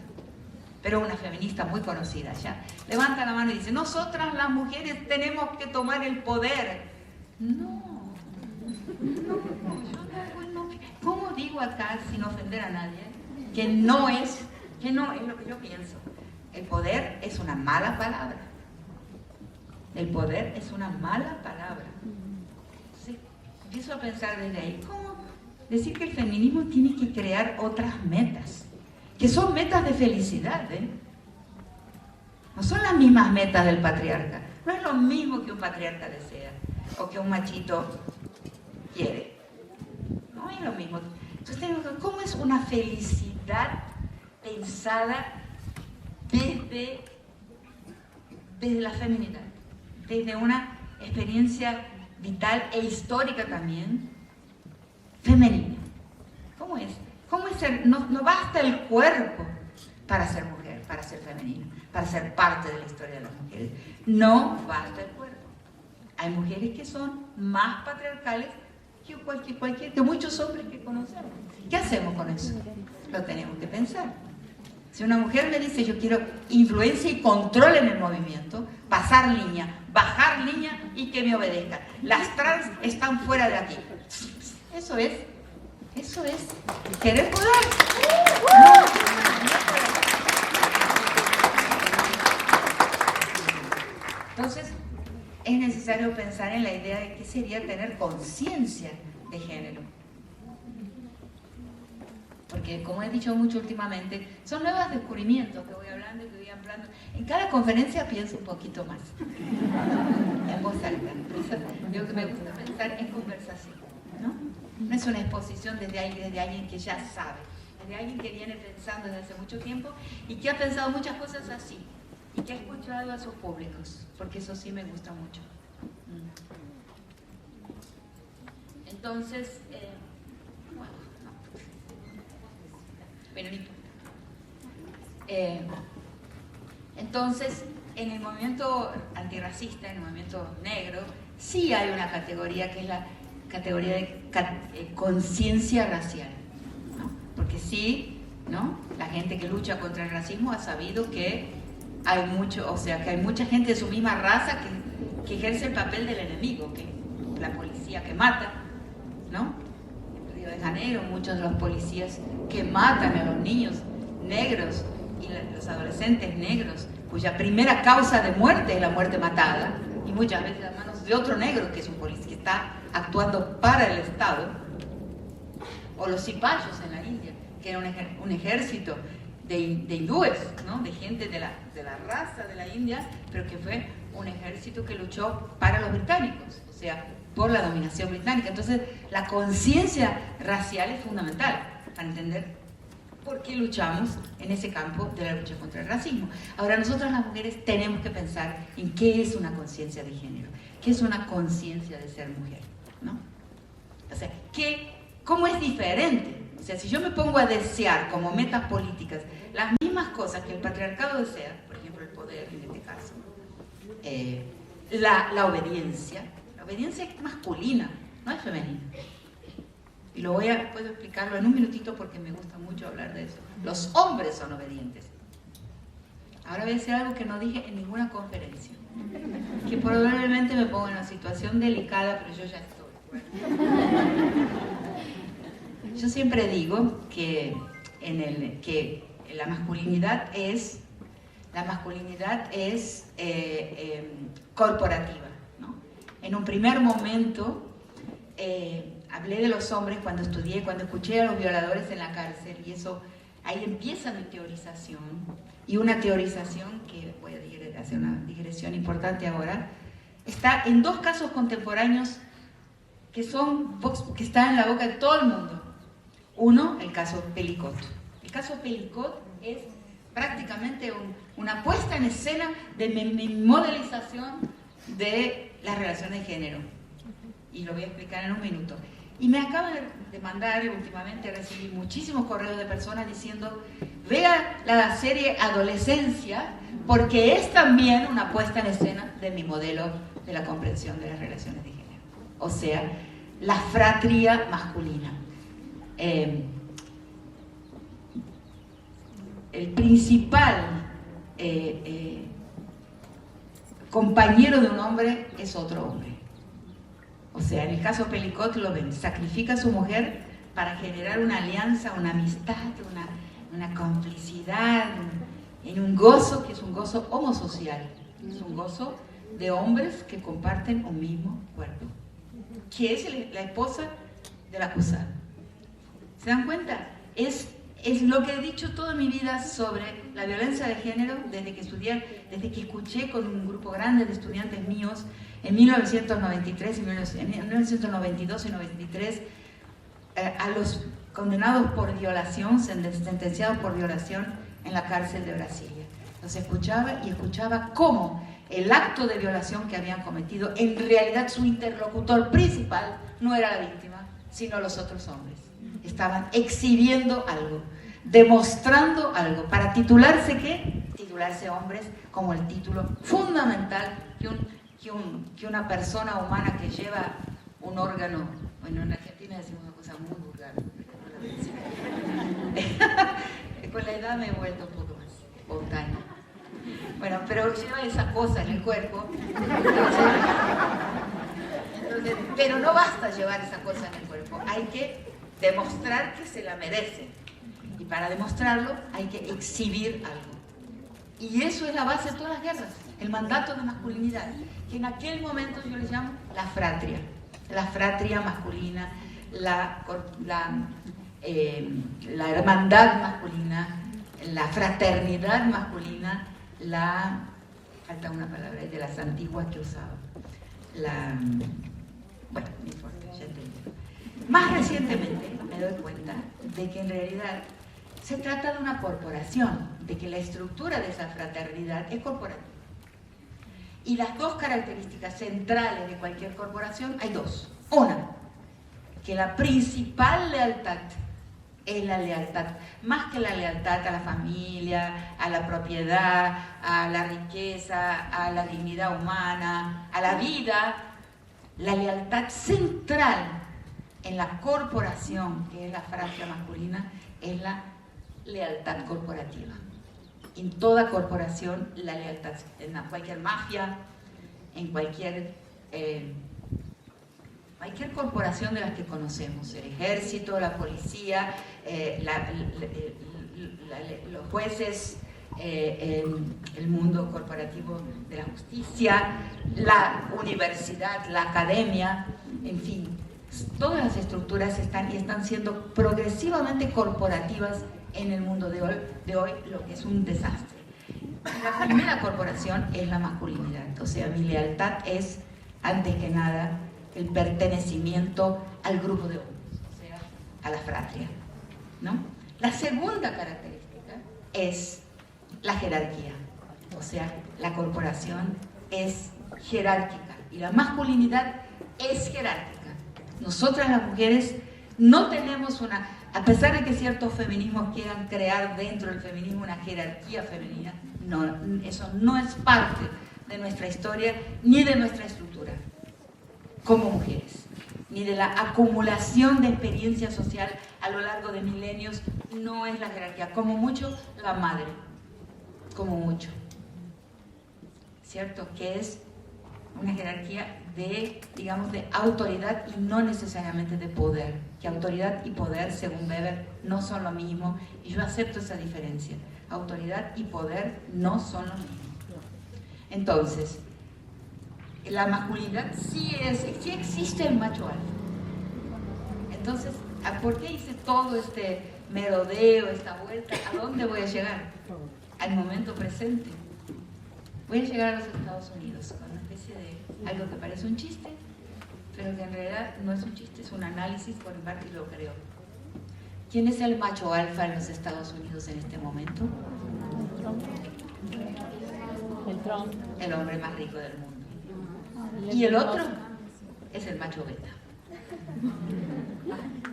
pero una feminista muy conocida ya. Levanta la mano y dice, nosotras las mujeres tenemos que tomar el poder. No, ¿cómo digo acá sin ofender a nadie? Que no es lo que yo pienso. El poder es una mala palabra. El poder es una mala palabra. Sí, empiezo a pensar desde ahí, ¿cómo decir que el feminismo tiene que crear otras metas? Que son metas de felicidad, ¿eh? No son las mismas metas del patriarca. No es lo mismo que un patriarca desea o que un machito quiere. No es lo mismo. Entonces, ¿cómo es una felicidad pensada desde la feminidad? Desde una experiencia vital e histórica también, femenina. ¿Cómo es? ¿Cómo es ser? No basta el cuerpo para ser mujer, para ser femenina, para ser parte de la historia de las mujeres. No basta el cuerpo. Hay mujeres que son más patriarcales que muchos hombres que conocemos. ¿Qué hacemos con eso? Lo tenemos que pensar. Si una mujer me dice, yo quiero influencia y control en el movimiento, pasar línea, bajar línea y que me obedezcan. Las trans están fuera de aquí. Eso es querer poder. Entonces, es necesario pensar en la idea de qué sería tener conciencia de género. Porque, como he dicho mucho últimamente, son nuevos descubrimientos que voy hablando y que voy ampliando. En cada conferencia pienso un poquito más, en voz alta. Yo me gusta pensar en conversación, ¿no? No es una exposición desde alguien que ya sabe, desde alguien que viene pensando desde hace mucho tiempo y que ha pensado muchas cosas así, y que ha escuchado a sus públicos, porque eso sí me gusta mucho. Entonces, entonces, en el movimiento antirracista, en el movimiento negro, sí hay una categoría que es la categoría de conciencia racial, ¿no? Porque sí, ¿no? La gente que lucha contra el racismo ha sabido que hay mucha gente de su misma raza que ejerce el papel del enemigo, que la policía que mata, ¿no? En Río de Janeiro, muchos de los policías que matan a los niños negros y los adolescentes negros, cuya primera causa de muerte es la muerte matada, y muchas veces a manos de otro negro que es un policía que está actuando para el Estado, o los cipayos en la India, que era un ejército de hindúes, ¿no? De gente de la raza de la India, pero que fue un ejército que luchó para los británicos, o sea, por la dominación británica. Entonces, la conciencia racial es fundamental para entender por qué luchamos en ese campo de la lucha contra el racismo. Ahora, nosotras las mujeres tenemos que pensar en qué es una conciencia de género, qué es una conciencia de ser mujer, ¿no? O sea, ¿cómo es diferente? O sea, si yo me pongo a desear como metas políticas las mismas cosas que el patriarcado desea, por ejemplo, el poder en este caso, la obediencia es masculina, no es femenina. Y puedo explicarlo en un minutito porque me gusta mucho hablar de eso. Los hombres son obedientes. Ahora voy a decir algo que no dije en ninguna conferencia, que probablemente me pongo en una situación delicada, pero yo ya estoy. Yo siempre digo que la masculinidad es corporativa, ¿no? En un primer momento hablé de los hombres cuando escuché a los violadores en la cárcel, y ahí empieza mi teorización, y una teorización que voy a hacer una digresión importante ahora, está en dos casos contemporáneos que están en la boca de todo el mundo. Uno, el caso Pelicot. El caso Pelicot es prácticamente una puesta en escena de modelización de las relaciones de género. Y lo voy a explicar en un minuto. Y me acaba de mandar, últimamente recibí muchísimos correos de personas diciendo: vea la serie Adolescencia, porque es también una puesta en escena de mi modelo de la comprensión de las relaciones de género. O sea, la fratría masculina. El principal compañero de un hombre es otro hombre. O sea, en el caso Pelicot lo ven, sacrifica a su mujer para generar una alianza, una amistad, una complicidad, en un gozo que es un gozo homosocial, es un gozo de hombres que comparten un mismo cuerpo, que es la esposa del acusado. ¿Se dan cuenta? Es lo que he dicho toda mi vida sobre la violencia de género desde que escuché con un grupo grande de estudiantes míos en 1993, en 1992 y 93 a los condenados por violación, sentenciados por violación en la cárcel de Brasilia. Los escuchaba cómo el acto de violación que habían cometido, en realidad su interlocutor principal no era la víctima, sino los otros hombres. Estaban exhibiendo algo, demostrando algo, para titularse ¿qué? Titularse hombres, como el título fundamental que una persona humana que lleva un órgano, bueno, en Argentina decimos una cosa muy vulgar, con la edad me he vuelto un poco más espontánea. Bueno, pero lleva esa cosa en el cuerpo, entonces, pero no basta llevar esa cosa en el cuerpo, hay que demostrar que se la merece, y para demostrarlo hay que exhibir algo. Y eso es la base de todas las guerras, el mandato de masculinidad, que en aquel momento yo le llamo la fratria masculina, la hermandad masculina, la fraternidad masculina, falta una palabra de las antiguas que usaba, bueno, no importa, ya entendí. Más recientemente me doy cuenta de que en realidad se trata de una corporación, de que la estructura de esa fraternidad es corporativa. Y las dos características centrales de cualquier corporación hay dos. Una, que la principal lealtad es la lealtad, más que la lealtad a la familia, a la propiedad, a la riqueza, a la dignidad humana, a la vida. La lealtad central en la corporación, que es la fratria masculina, es la lealtad corporativa. En toda corporación, la lealtad, en cualquier mafia, en cualquier cualquier corporación de las que conocemos, el ejército, la policía, los jueces, el mundo corporativo de la justicia, la universidad, la academia, en fin, todas las estructuras están siendo progresivamente corporativas en el mundo de hoy, lo que es un desastre. La primera corporación es la masculinidad, o sea, mi lealtad es, antes que nada, el pertenecimiento al grupo de hombres, o sea, a la fratria, ¿no? La segunda característica es la jerarquía, o sea, la corporación es jerárquica y la masculinidad es jerárquica. Nosotras las mujeres no tenemos una, a pesar de que ciertos feminismos quieran crear dentro del feminismo una jerarquía femenina, no, eso no es parte de nuestra historia ni de nuestra estructura como mujeres, ni de la acumulación de experiencia social a lo largo de milenios. No es la jerarquía, como mucho la madre, como mucho, ¿cierto? Que es una jerarquía de, digamos, de autoridad y no necesariamente de poder, que autoridad y poder, según Weber, no son lo mismo, y yo acepto esa diferencia. Autoridad y poder no son lo mismo. Entonces, la masculinidad sí existe el macho alfa. Entonces, ¿por qué hice todo este merodeo, esta vuelta? ¿A dónde voy a llegar? Al momento presente. Voy a llegar a los Estados Unidos con una especie de algo que parece un chiste, pero que en realidad no es un chiste, es un análisis, por parte, y lo creo. ¿Quién es el macho alfa en los Estados Unidos en este momento? El Trump. El hombre más rico del mundo. Y el otro es el macho beta.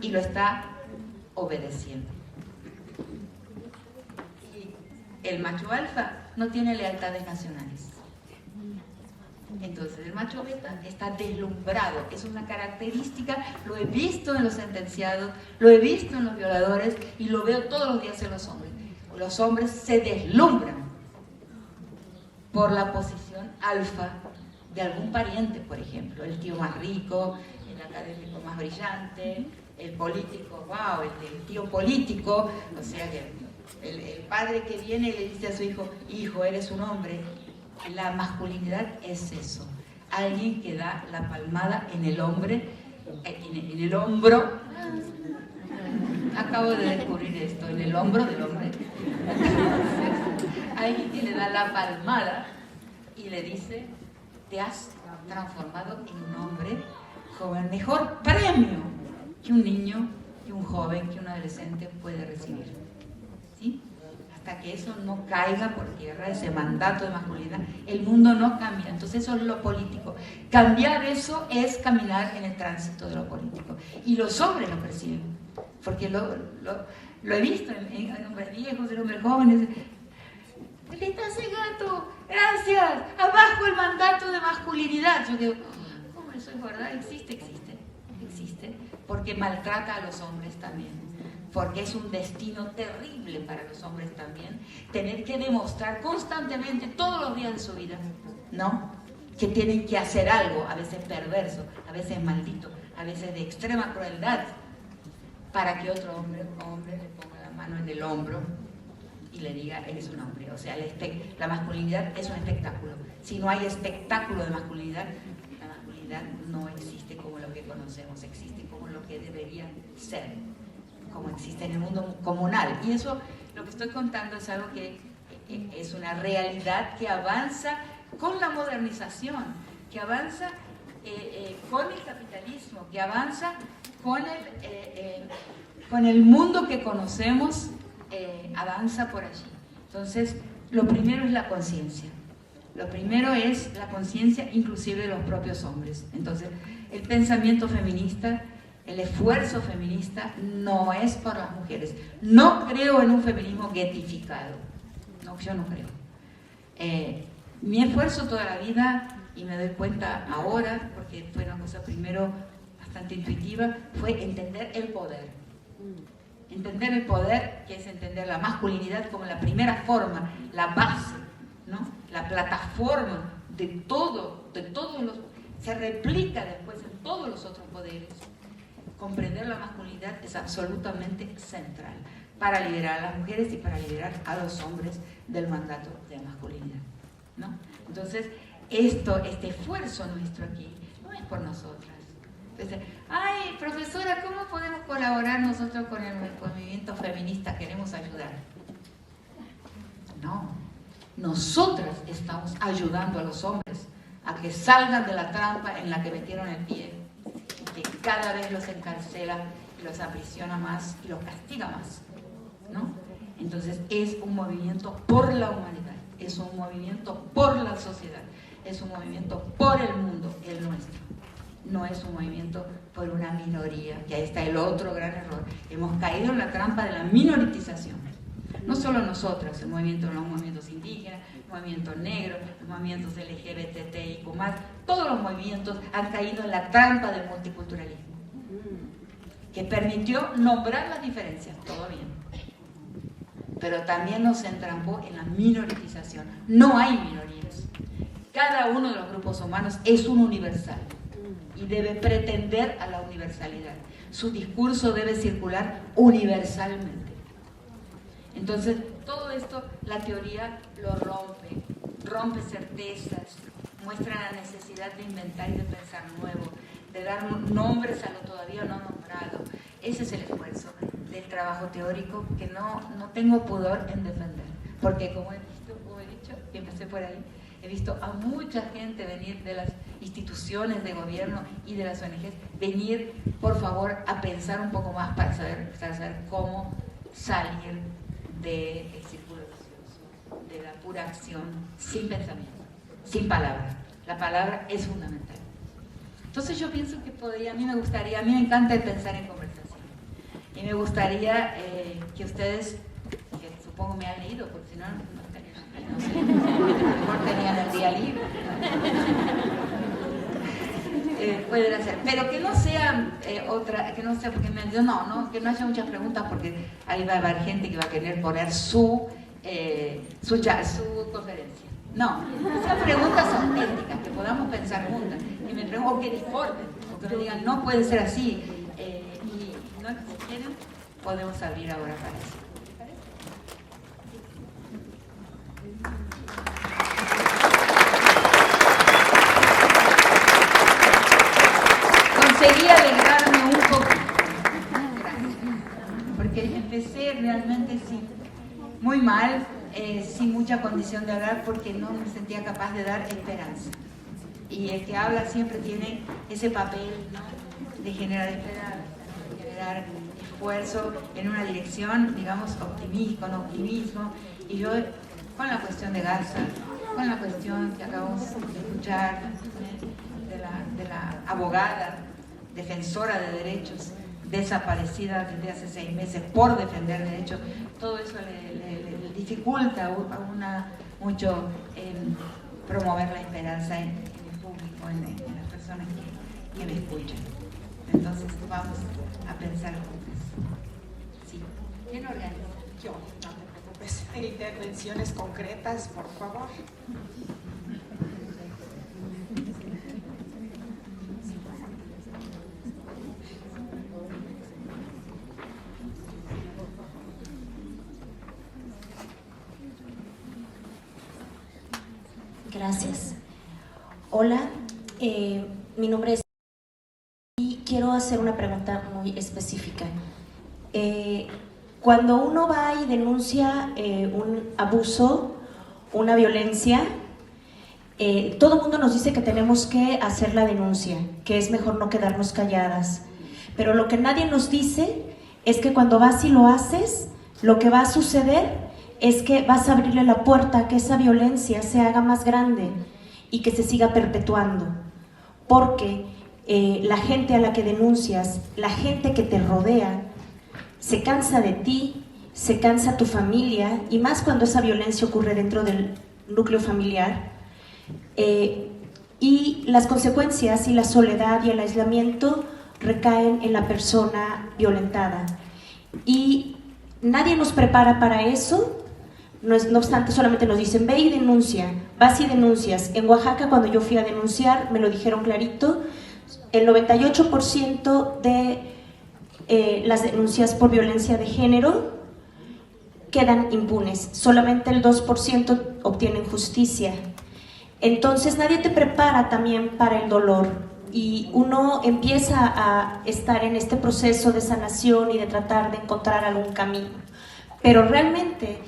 Y lo está obedeciendo. Y el macho alfa no tiene lealtades nacionales. Entonces el macho beta está deslumbrado, es una característica, lo he visto en los sentenciados, lo he visto en los violadores y lo veo todos los días en los hombres. Los hombres se deslumbran por la posición alfa de algún pariente, por ejemplo, el tío más rico, el académico más brillante, el político, wow, el tío político, o sea que el padre que viene y le dice a su hijo, hijo, eres un hombre. La masculinidad es eso, alguien que da la palmada en el hombre, en el hombro. Acabo de descubrir esto, en el hombro del hombre. Alguien que le da la palmada y le dice, te has transformado en un hombre con el mejor premio que un niño, que un joven, que un adolescente puede recibir. ¿Sí? Hasta que eso no caiga por tierra, ese mandato de masculinidad, el mundo no cambia. Entonces eso es lo político. Cambiar eso es caminar en el tránsito de lo político. Y los hombres lo perciben, porque lo he visto en hombres viejos, en hombres jóvenes. ¡Linda ese gato! ¡Gracias! ¡Abajo el mandato de masculinidad! Yo digo, hombre, eso es verdad, existe, porque maltrata a los hombres también. Porque es un destino terrible para los hombres también, tener que demostrar constantemente, todos los días de su vida, ¿no? Que tienen que hacer algo, a veces perverso, a veces maldito, a veces de extrema crueldad, para que otro hombre le ponga la mano en el hombro y le diga, eres un hombre. O sea, la masculinidad es un espectáculo. Si no hay espectáculo de masculinidad, la masculinidad no existe como lo que conocemos, existe como lo que debería ser, como existe en el mundo comunal. Y eso, lo que estoy contando, es algo que es una realidad que avanza con la modernización, que avanza con el capitalismo, que avanza con el mundo que conocemos, avanza por allí. Entonces, lo primero es la conciencia. Lo primero es la conciencia inclusive de los propios hombres. Entonces, el pensamiento feminista, el esfuerzo feminista no es por las mujeres. No creo en un feminismo guetificado. No, yo no creo. Mi esfuerzo toda la vida, y me doy cuenta ahora, porque fue una cosa primero bastante intuitiva, fue entender el poder. Entender el poder, que es entender la masculinidad como la primera forma, la base, ¿no? La plataforma de todos los se replica después en todos los otros poderes. Comprender la masculinidad es absolutamente central para liberar a las mujeres y para liberar a los hombres del mandato de masculinidad, ¿no? Entonces, este esfuerzo nuestro aquí no es por nosotras. Entonces, ay, profesora, ¿cómo podemos colaborar nosotros con el movimiento feminista? Queremos ayudar. No, nosotras estamos ayudando a los hombres a que salgan de la trampa en la que metieron el pie, que cada vez los encarcela y los aprisiona más y los castiga más, ¿no? Entonces es un movimiento por la humanidad, es un movimiento por la sociedad, es un movimiento por el mundo, el nuestro. No es un movimiento por una minoría, que ahí está el otro gran error. Hemos caído en la trampa de la minoritización. No solo nosotros, los movimientos indígenas, el movimiento negro, los movimientos LGBTIQ+, todos los movimientos han caído en la trampa del multiculturalismo, que permitió nombrar las diferencias, todo bien, pero también nos entrampó en la minoritización. No hay minorías. Cada uno de los grupos humanos es un universal y debe pretender a la universalidad. Su discurso debe circular universalmente. Entonces, todo esto, la teoría lo rompe certezas, muestra la necesidad de inventar y de pensar nuevo, de dar nombres a lo todavía no nombrado. Ese es el esfuerzo del trabajo teórico que no tengo pudor en defender, porque como he dicho, y empecé por ahí, he visto a mucha gente venir de las instituciones de gobierno y de las ONGs, venir, por favor, a pensar un poco más para saber cómo salir del círculo vicioso, de la pura acción, sin pensamiento, sin palabra. La palabra es fundamental. Entonces yo pienso que a mí me encanta el pensar en conversación. Y me gustaría que ustedes, que supongo me han leído, porque si no, no sé, mejor tenían el día libre. Pueden hacer, pero que no sea que no sea porque me han dicho, que no haya muchas preguntas, porque ahí va a haber gente que va a querer poner su conferencia. No, sean preguntas auténticas, que podamos pensar juntas, que me pregunten, o que discorden, o que me digan, no puede ser así, y no, si quieren, podemos abrir ahora para eso. Conseguí alegrarme un poco, porque empecé realmente muy mal, sin mucha condición de hablar, porque no me sentía capaz de dar esperanza. Y el que habla siempre tiene ese papel, ¿no?, de generar esperanza, de generar esfuerzo en una dirección, digamos, con optimismo. Y yo, con la cuestión de Gaza, con la cuestión que acabamos de escuchar, de la abogada, defensora de derechos, desaparecida desde hace 6 meses por defender derechos, todo eso le dificulta mucho promover la esperanza en el público, en las personas que me escuchan. Entonces vamos a pensar juntas. Sí. ¿Quién organiza? Yo, no te preocupes. Intervenciones concretas, por favor. Gracias. Hola, mi nombre es y quiero hacer una pregunta muy específica. Cuando uno va y denuncia un abuso, una violencia, todo el mundo nos dice que tenemos que hacer la denuncia, que es mejor no quedarnos calladas. Pero lo que nadie nos dice es que cuando vas y lo haces, lo que va a suceder es que vas a abrirle la puerta a que esa violencia se haga más grande y que se siga perpetuando. Porque la gente a la que denuncias, la gente que te rodea, se cansa de ti, se cansa tu familia, y más cuando esa violencia ocurre dentro del núcleo familiar. Y las consecuencias y la soledad y el aislamiento recaen en la persona violentada. Y nadie nos prepara para eso. No obstante, solamente nos dicen, ve y denuncia, vas y denuncias. En Oaxaca, cuando yo fui a denunciar, me lo dijeron clarito, el 98% de las denuncias por violencia de género quedan impunes, solamente el 2% obtienen justicia. Entonces nadie te prepara también para el dolor y uno empieza a estar en este proceso de sanación y de tratar de encontrar algún camino. Pero realmente,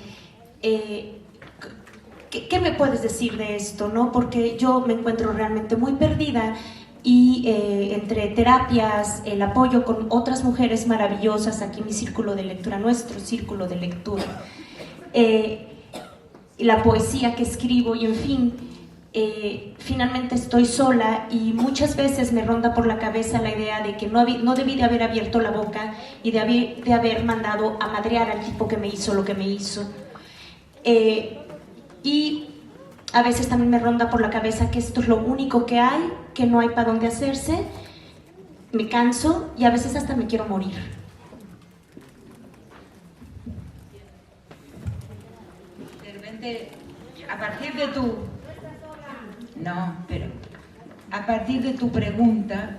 ¿qué me puedes decir de esto, no? Porque yo me encuentro realmente muy perdida y entre terapias, el apoyo con otras mujeres maravillosas, aquí mi círculo de lectura, nuestro círculo de lectura, la poesía que escribo y en fin, finalmente estoy sola y muchas veces me ronda por la cabeza la idea de que no debí de haber abierto la boca y de haber mandado a madrear al tipo que me hizo lo que me hizo. Y a veces también me ronda por la cabeza que esto es lo único que hay, que no hay para dónde hacerse, me canso y a veces hasta me quiero morir. De repente, a partir de tu... No, pero a partir de tu pregunta,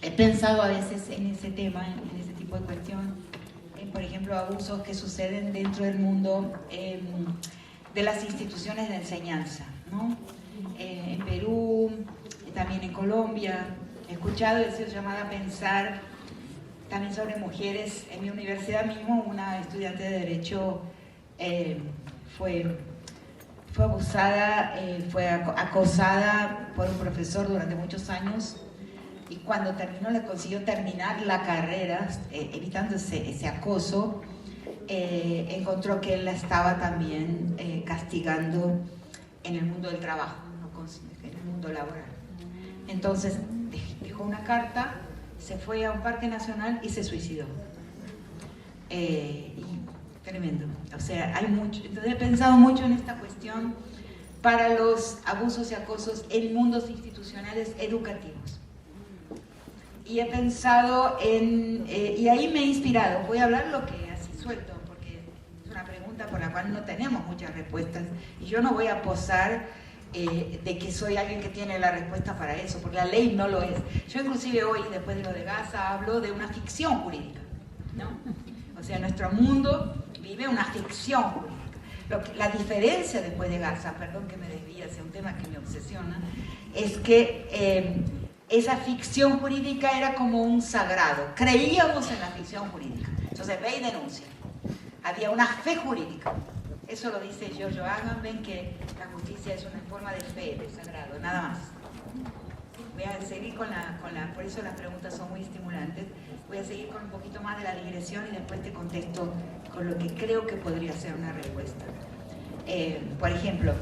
he pensado a veces en ese tema, en ese tipo de cuestión, por ejemplo, abusos que suceden dentro del mundo de las instituciones de enseñanza, ¿no? En Perú, también en Colombia, he escuchado y he sido llamada a pensar también sobre mujeres. En mi universidad mismo, una estudiante de Derecho fue abusada, fue acosada por un profesor durante muchos años y cuando terminó, le consiguió terminar la carrera, evitando ese acoso, encontró que él la estaba también castigando en el mundo del trabajo, en el mundo laboral. Entonces dejó una carta, se fue a un parque nacional y se suicidó. Y tremendo, o sea, hay mucho. Entonces he pensado mucho en esta cuestión para los abusos y acosos en mundos institucionales educativos. Y he pensado y ahí me he inspirado, voy a hablar lo que así suelto, porque es una pregunta por la cual no tenemos muchas respuestas, y yo no voy a posar de que soy alguien que tiene la respuesta para eso, porque la ley no lo es. Yo inclusive hoy, después de lo de Gaza, hablo de una ficción jurídica, ¿no? O sea, nuestro mundo vive una ficción jurídica. La diferencia después de Gaza, perdón que me desvíe hacia un tema que me obsesiona, es que esa ficción jurídica era como un sagrado. Creíamos en la ficción jurídica. Entonces, ve y denuncia. Había una fe jurídica. Eso lo dice Giorgio Agamben, que la justicia es una forma de fe, de sagrado, nada más. Voy a seguir por eso las preguntas son muy estimulantes. Voy a seguir con un poquito más de la digresión y después te contesto con lo que creo que podría ser una respuesta. Por ejemplo,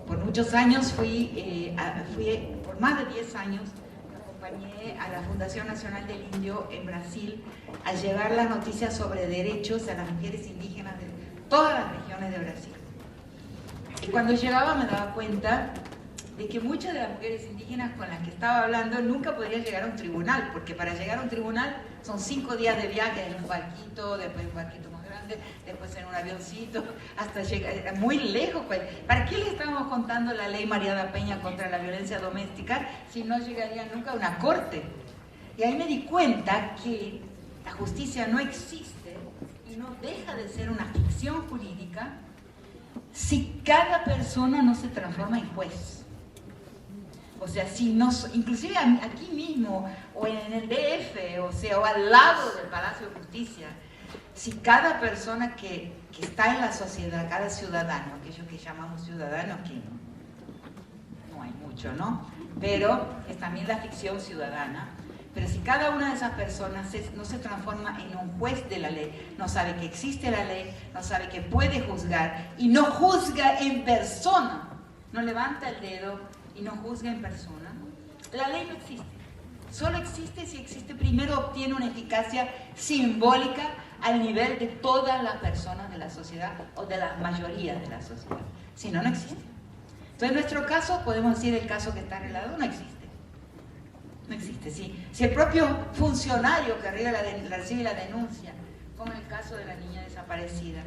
por muchos años por más de 10 años, acompañé a la Fundación Nacional del Indio en Brasil a llevar las noticias sobre derechos a las mujeres indígenas de todas las regiones de Brasil. Y cuando llegaba me daba cuenta de que muchas de las mujeres indígenas con las que estaba hablando nunca podrían llegar a un tribunal, porque para llegar a un tribunal son 5 días de viaje en un barquito, después un barquito más grande, después en un avioncito, hasta llegar, era muy lejos. ¿Para qué le estábamos contando la ley Mariana Peña contra la violencia doméstica si no llegarían nunca a una corte? Y ahí me di cuenta que la justicia no existe y no deja de ser una ficción jurídica si cada persona no se transforma en juez. O sea, si no, inclusive aquí mismo, o en el DF, o al lado del Palacio de Justicia, si cada persona que está en la sociedad, cada ciudadano, aquellos que llamamos ciudadanos, que no hay mucho, ¿no? Pero es también la ficción ciudadana. Pero si cada una de esas personas no se transforma en un juez de la ley, no sabe que existe la ley, no sabe que puede juzgar y no juzga en persona, no levanta el dedo y no juzga en persona, la ley no existe. Solo existe si existe, primero obtiene una eficacia simbólica al nivel de todas las personas de la sociedad o de la mayoría de la sociedad. Si no, no existe. Entonces, en nuestro caso, podemos decir el caso que está arreglado, no existe. No existe. Si el propio funcionario que recibe la denuncia, como en el caso de la niña desaparecida,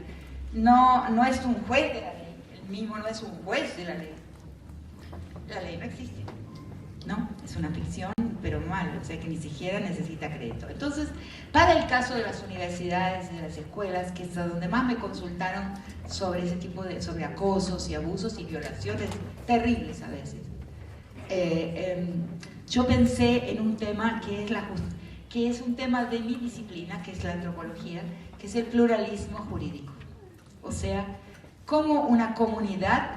no es un juez de la ley, él mismo no es un juez de la ley. La ley no existe, ¿no? Es una ficción, pero mal, o sea que ni siquiera necesita crédito. Entonces, para el caso de las universidades, de las escuelas, que es a donde más me consultaron sobre ese tipo de, sobre acosos y abusos y violaciones terribles a veces, yo pensé en un tema que es un tema de mi disciplina, que es la antropología, que es el pluralismo jurídico. O sea, cómo una comunidad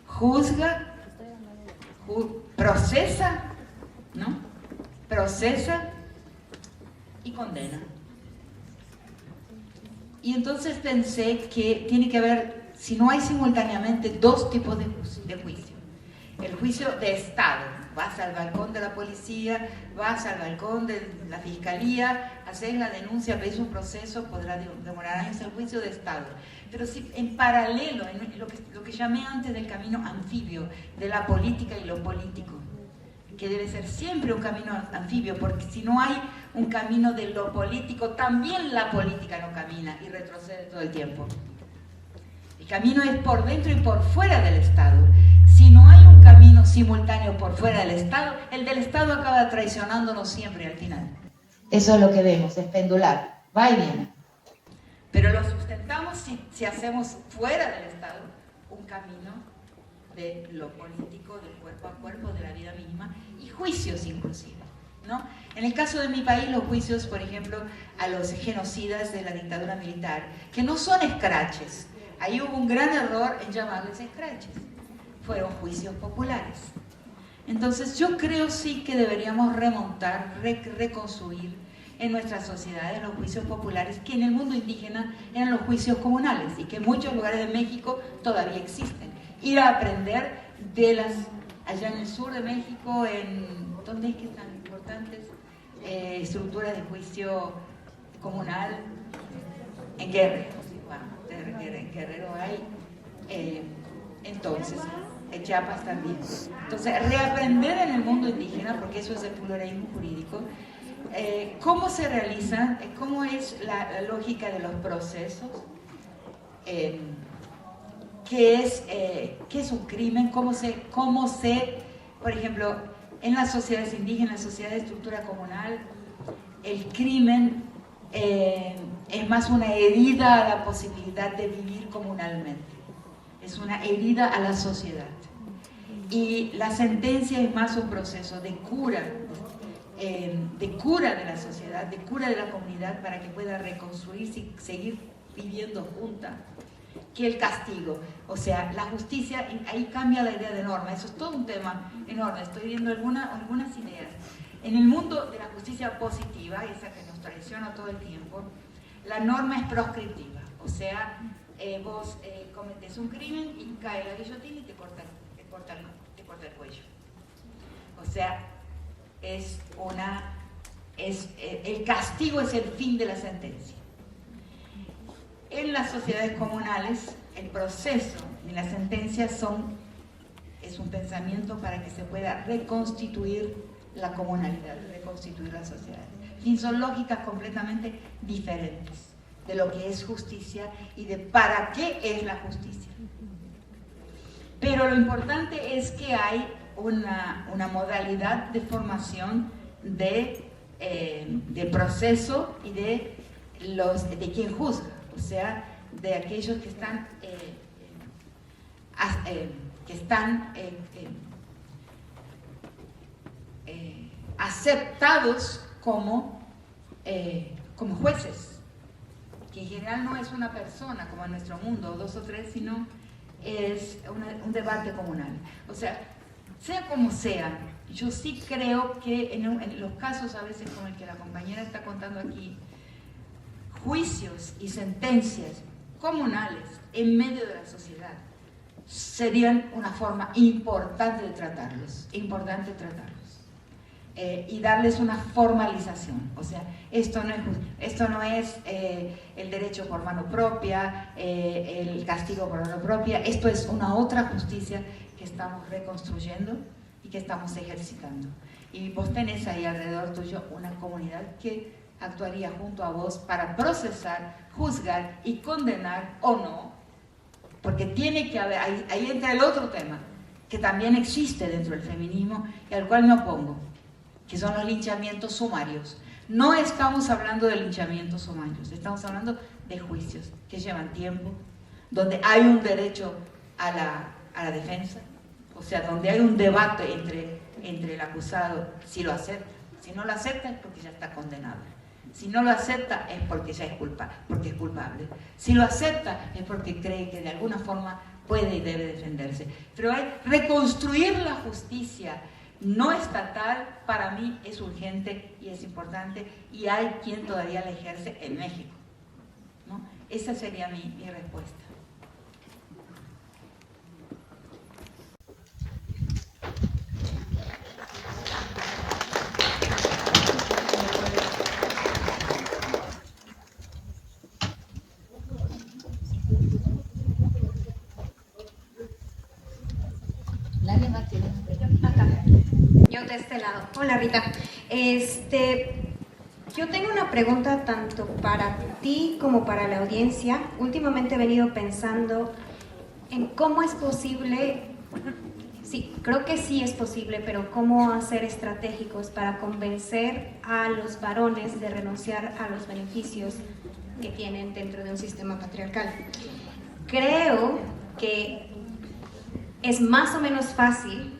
juzga, procesa, ¿no? Procesa y condena. Y entonces pensé que tiene que haber, si no hay simultáneamente, dos tipos de juicio. El juicio de Estado. Vas al balcón de la policía, vas al balcón de la fiscalía, haces la denuncia, ves un proceso, podrá demorar años, el juicio de Estado. Pero si en paralelo, en lo que llamé antes del camino anfibio, de la política y lo político, que debe ser siempre un camino anfibio, porque si no hay un camino de lo político, también la política no camina y retrocede todo el tiempo. El camino es por dentro y por fuera del Estado. Si no hay un camino simultáneo por fuera del Estado, el del Estado acaba traicionándonos siempre al final. Eso es lo que vemos, es pendular, va y viene. Pero lo sustentamos si hacemos fuera del Estado un camino de lo político, del cuerpo a cuerpo, de la vida misma, y juicios inclusive, ¿no? En el caso de mi país, los juicios, por ejemplo, a los genocidas de la dictadura militar, que no son escraches, ahí hubo un gran error en llamarles escraches, fueron juicios populares. Entonces yo creo sí que deberíamos remontar, reconstruir en nuestras sociedades los juicios populares, que en el mundo indígena eran los juicios comunales y que en muchos lugares de México todavía existen. Ir a aprender de las, allá en el sur de México, ¿dónde es que están importantes estructuras de juicio comunal? En Guerrero, sí, bueno, en Guerrero hay, entonces, en Chiapas también. Entonces, reaprender en el mundo indígena, porque eso es el pluralismo jurídico, cómo se realiza, cómo es la lógica de los procesos, qué es un crimen, cómo se, por ejemplo, en las sociedades indígenas, en la sociedad de estructura comunal, el crimen es más una herida a la posibilidad de vivir comunalmente, es una herida a la sociedad. Y la sentencia es más un proceso de cura de la sociedad, de cura de la comunidad para que pueda reconstruirse y seguir viviendo junta, que el castigo. O sea, la justicia, ahí cambia la idea de norma, eso es todo un tema enorme, estoy viendo algunas ideas. En el mundo de la justicia positiva, esa que nos traiciona todo el tiempo, la norma es proscriptiva, o sea, vos cometés un crimen y cae la guillotina y te corta el cuello. O sea, el castigo es el fin de la sentencia. En las sociedades comunales, el proceso y la sentencia es un pensamiento para que se pueda reconstituir la comunalidad, reconstituir la sociedad. Y son lógicas completamente diferentes de lo que es justicia y de para qué es la justicia. Pero lo importante es que hay una modalidad de formación de proceso y de quien juzga, o sea, de aquellos que están aceptados como jueces, que en general no es una persona como en nuestro mundo, dos o tres, sino es un debate comunal. O sea como sea, yo sí creo que en los casos a veces como el que la compañera está contando aquí, juicios y sentencias comunales en medio de la sociedad serían una forma importante de tratarlos, y darles una formalización. O sea, esto no es el derecho por mano propia, el castigo por mano propia, esto es una otra justicia que estamos reconstruyendo y que estamos ejercitando. Y vos tenés ahí alrededor tuyo una comunidad que actuaría junto a vos para procesar, juzgar y condenar o no, porque tiene que haber, ahí entra el otro tema, que también existe dentro del feminismo y al cual me opongo, que son los linchamientos sumarios. No estamos hablando de linchamientos sumarios, estamos hablando de juicios que llevan tiempo, donde hay un derecho a la defensa, o sea, donde hay un debate entre el acusado si lo acepta. Si no lo acepta es porque ya está condenado. Si no lo acepta es porque ya es culpable. Si lo acepta es porque cree que de alguna forma puede y debe defenderse. Pero reconstruir la justicia no estatal para mí es urgente y es importante, y hay quien todavía la ejerce en México, ¿no? Esa sería mi respuesta. Nadie más tiene una pregunta. Acá. Yo de este lado. Hola Rita. Yo tengo una pregunta tanto para ti como para la audiencia. Últimamente he venido pensando en cómo es posible, sí, creo que sí es posible, pero cómo hacer estratégicos para convencer a los varones de renunciar a los beneficios que tienen dentro de un sistema patriarcal. Creo que es más o menos fácil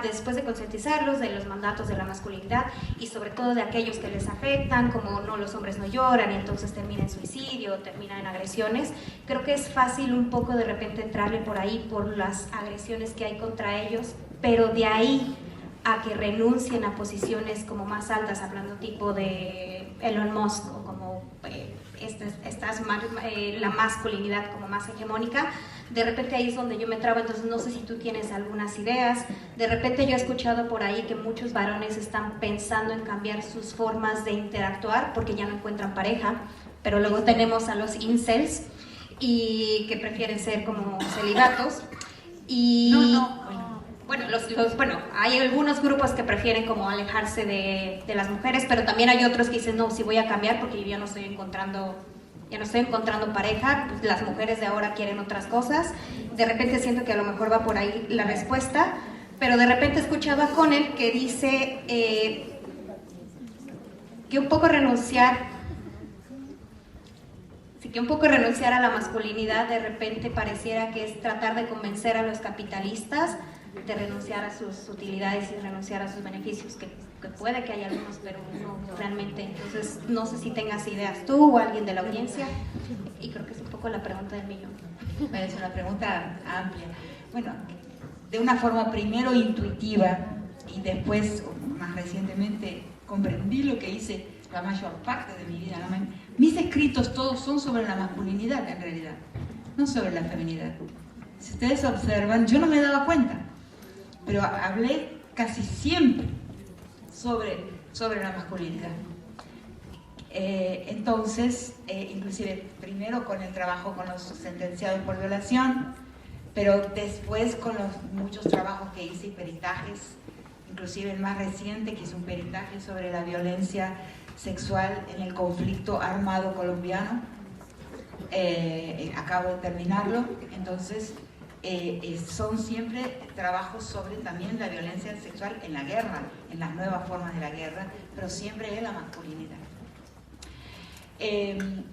después de concientizarlos de los mandatos de la masculinidad y sobre todo de aquellos que les afectan, como no, los hombres no lloran y entonces termina en suicidio, termina en agresiones. Creo que es fácil un poco de repente entrarle por ahí por las agresiones que hay contra ellos, pero de ahí a que renuncien a posiciones como más altas, hablando tipo de Elon Musk o como la masculinidad como más hegemónica, de repente ahí es donde yo me trabo. Entonces no sé si tú tienes algunas ideas. De repente yo he escuchado por ahí que muchos varones están pensando en cambiar sus formas de interactuar porque ya no encuentran pareja, pero luego tenemos a los incels y que prefieren ser como celibatos y bueno, hay algunos grupos que prefieren como alejarse de las mujeres, pero también hay otros que dicen, no, sí voy a cambiar porque yo ya no estoy encontrando pareja, pues las mujeres de ahora quieren otras cosas. De repente siento que a lo mejor va por ahí la respuesta, pero de repente he escuchado a Connell que dice que un poco renunciar a la masculinidad de repente pareciera que es tratar de convencer a los capitalistas de renunciar a sus utilidades y renunciar a sus beneficios, que puede que haya algunos, pero no realmente. Entonces, no sé si tengas ideas tú o alguien de la audiencia, y creo que es un poco la pregunta del millón. Es una pregunta amplia. Bueno, de una forma primero intuitiva y después, más recientemente, comprendí lo que hice la mayor parte de mi vida. Mis escritos todos son sobre la masculinidad, en realidad, no sobre la feminidad. Si ustedes observan, yo no me daba cuenta, pero hablé casi siempre sobre la masculinidad. Entonces, inclusive primero con el trabajo con los sentenciados por violación, pero después con los muchos trabajos que hice y peritajes, inclusive el más reciente, que es un peritaje sobre la violencia sexual en el conflicto armado colombiano. Acabo de terminarlo. Entonces, son siempre trabajos sobre también la violencia sexual en la guerra, en las nuevas formas de la guerra, pero siempre es la masculinidad.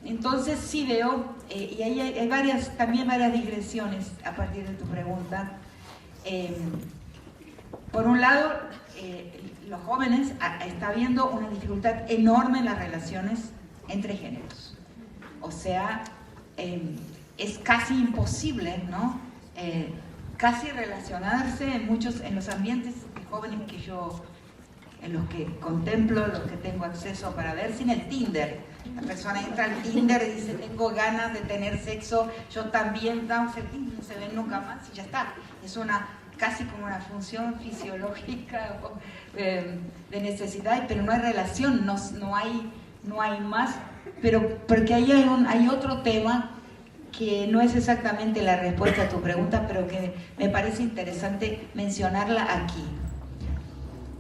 Entonces sí veo, y hay también varias digresiones a partir de tu pregunta. Por un lado, los jóvenes está habiendo una dificultad enorme en las relaciones entre géneros. O sea, es casi imposible, ¿no? Casi relacionarse en los ambientes de jóvenes en los que contemplo, los que tengo acceso para ver, sin el Tinder. La persona entra al Tinder y dice, tengo ganas de tener sexo, yo también, no se ven nunca más y ya está. Es casi como una función fisiológica de necesidad, pero no hay relación, no hay más. Pero porque ahí hay otro tema que no es exactamente la respuesta a tu pregunta, pero que me parece interesante mencionarla aquí.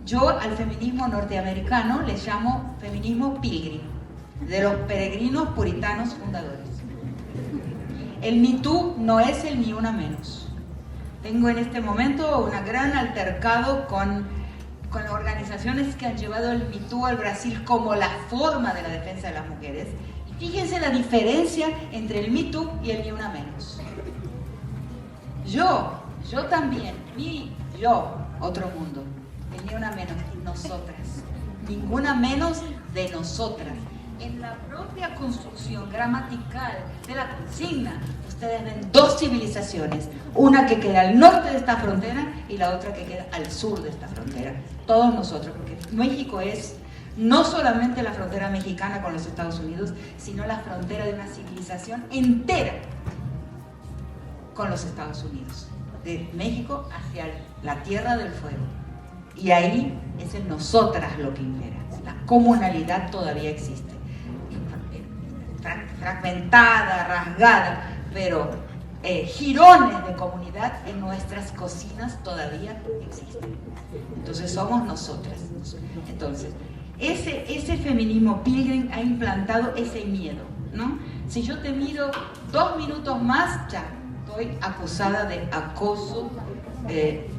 Yo al feminismo norteamericano le llamo feminismo pilgrim, de los peregrinos puritanos fundadores. El Me Too no es el ni una menos. Tengo en este momento un gran altercado con organizaciones que han llevado el Me Too al Brasil como la forma de la defensa de las mujeres. Y fíjense la diferencia entre el Me Too y el ni una menos. Yo también, otro mundo. El ni una menos, nosotras. Ninguna menos de nosotras. En la propia construcción gramatical de la consigna, ustedes ven dos civilizaciones, una que queda al norte de esta frontera y la otra que queda al sur de esta frontera. Todos nosotros, porque México es no solamente la frontera mexicana con los Estados Unidos, sino la frontera de una civilización entera con los Estados Unidos, de México hacia la Tierra del Fuego. Y ahí es el nosotras lo que impera, la comunalidad todavía existe. Fragmentada, rasgada, pero jirones de comunidad en nuestras cocinas todavía existen. Entonces somos nosotras. Entonces, ese feminismo pilgrim ha implantado ese miedo, ¿no? Si yo te miro 2 minutos más, ya estoy acusada de acoso.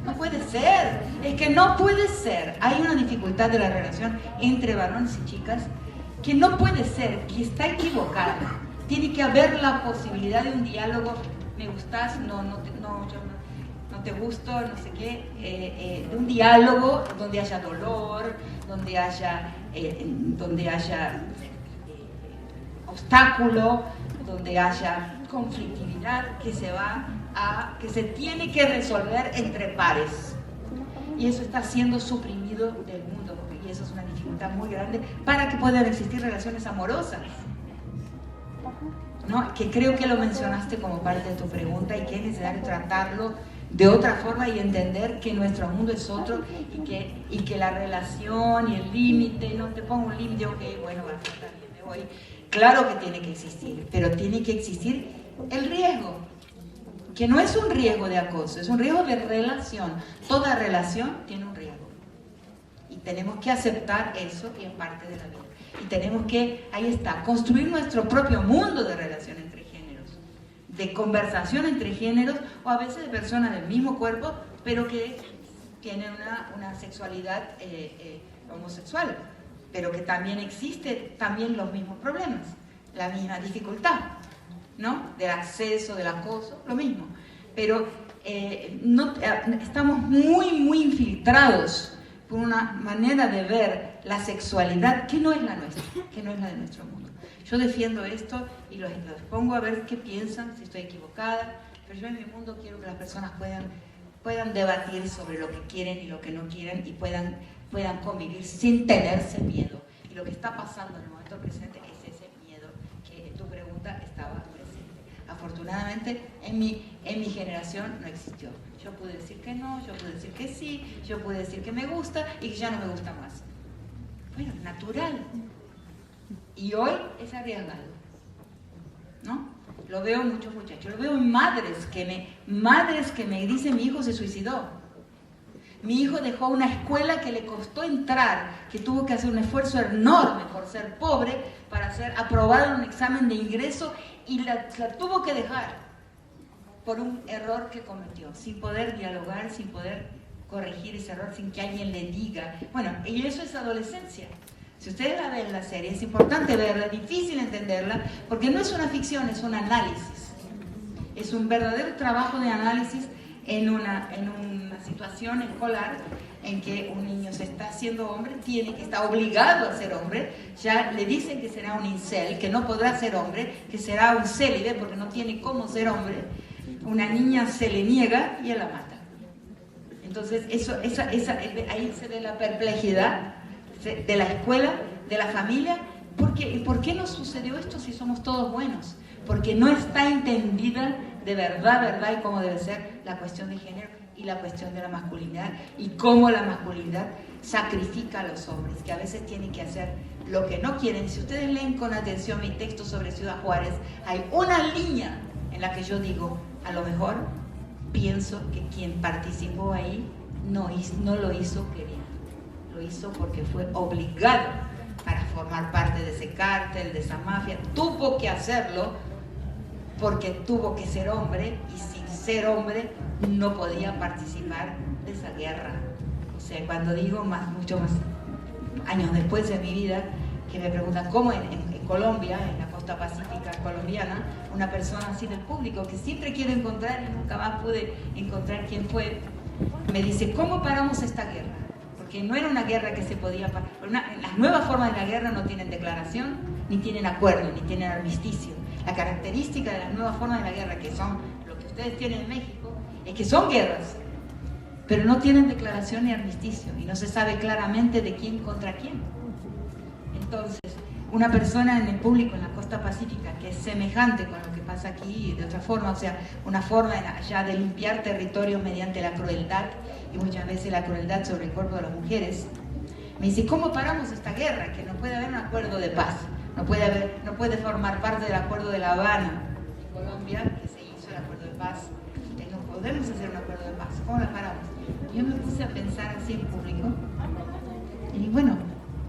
No puede ser, es que no puede ser. Hay una dificultad de la relación entre varones y chicas que no puede ser, que está equivocada. Tiene que haber la posibilidad de un diálogo. ¿Me gustas? No te gusto, no sé qué. De un diálogo donde haya dolor, donde haya obstáculo, donde haya conflictividad que se tiene que resolver entre pares. Y eso está siendo suprimido del mundo, y eso es una dificultad muy grande para que puedan existir relaciones amorosas, ¿no? Que creo que lo mencionaste como parte de tu pregunta, y que es necesario tratarlo de otra forma y entender que nuestro mundo es otro, y que la relación y el límite, no te pongo un límite, ok, bueno, está bien, me voy. Claro que tiene que existir, pero tiene que existir el riesgo, que no es un riesgo de acoso, es un riesgo de relación. Toda relación tiene un riesgo. Y tenemos que aceptar eso, y es parte de la vida. Y tenemos que, ahí está, construir nuestro propio mundo de relación entre géneros, de conversación entre géneros, o a veces de personas del mismo cuerpo, pero que tienen una sexualidad homosexual, pero que también existe también los mismos problemas, la misma dificultad, ¿no? Del acceso, del acoso, lo mismo. Pero estamos muy infiltrados por una manera de ver la sexualidad que no es la nuestra, que no es la de nuestro mundo. Yo defiendo esto y los pongo a ver qué piensan, si estoy equivocada, pero yo en mi mundo quiero que las personas puedan debatir sobre lo que quieren y lo que no quieren, y puedan convivir sin tenerse miedo. Y lo que está pasando en el momento presente es ese miedo que en tu pregunta estaba presente. Afortunadamente en mi generación no existió. Yo pude decir que no, yo pude decir que sí, yo pude decir que me gusta y que ya no me gusta más. Bueno, natural. Y hoy es arriesgado, ¿no? Lo veo en muchos muchachos, lo veo en madres que me dicen: mi hijo se suicidó. Mi hijo dejó una escuela que le costó entrar, que tuvo que hacer un esfuerzo enorme por ser pobre para ser aprobado en un examen de ingreso, y la tuvo que dejar por un error que cometió, sin poder dialogar, sin poder corregir ese error, sin que alguien le diga. Bueno, y eso es adolescencia. Si ustedes la ven en la serie, es importante verla, es difícil entenderla, porque no es una ficción, es un análisis. Es un verdadero trabajo de análisis en una situación escolar en que un niño se está haciendo hombre, está obligado a ser hombre, ya le dicen que será un incel, que no podrá ser hombre, que será un célibe porque no tiene cómo ser hombre. Una niña se le niega y él la mata. Entonces ahí se ve la perplejidad de la escuela, de la familia. ¿Por qué nos sucedió esto si somos todos buenos? Porque no está entendida de verdad y cómo debe ser la cuestión de género y la cuestión de la masculinidad, y cómo la masculinidad sacrifica a los hombres, que a veces tienen que hacer lo que no quieren. Si ustedes leen con atención mi texto sobre Ciudad Juárez, hay una línea en la que yo digo: a lo mejor pienso que quien participó ahí no lo hizo queriendo. lo hizo porque fue obligado para formar parte de ese cártel, de esa mafia. Tuvo que hacerlo porque tuvo que ser hombre, y sin ser hombre no podía participar de esa guerra. O sea, cuando digo mucho más años después de mi vida, que me preguntan cómo en Colombia, en la costa pacífica colombiana, una persona así del público que siempre quiero encontrar y nunca más pude encontrar quién fue, me dice, ¿cómo paramos esta guerra? Porque no era una guerra que se podía parar. Las nuevas formas de la guerra no tienen declaración, ni tienen acuerdo, ni tienen armisticio. La característica de las nuevas formas de la guerra, que son lo que ustedes tienen en México, es que son guerras, pero no tienen declaración ni armisticio, y no se sabe claramente de quién contra quién. Entonces, una persona en el público en la costa pacífica que es semejante con lo que pasa aquí de otra forma, o sea, una forma ya de limpiar territorios mediante la crueldad, y muchas veces la crueldad sobre el cuerpo de las mujeres, me dice, ¿cómo paramos esta guerra? Que no puede haber un acuerdo de paz, no puede formar parte del acuerdo de La Habana en Colombia, que se hizo el acuerdo de paz, no podemos hacer un acuerdo de paz, ¿cómo la paramos? Yo me puse a pensar así en público, y bueno,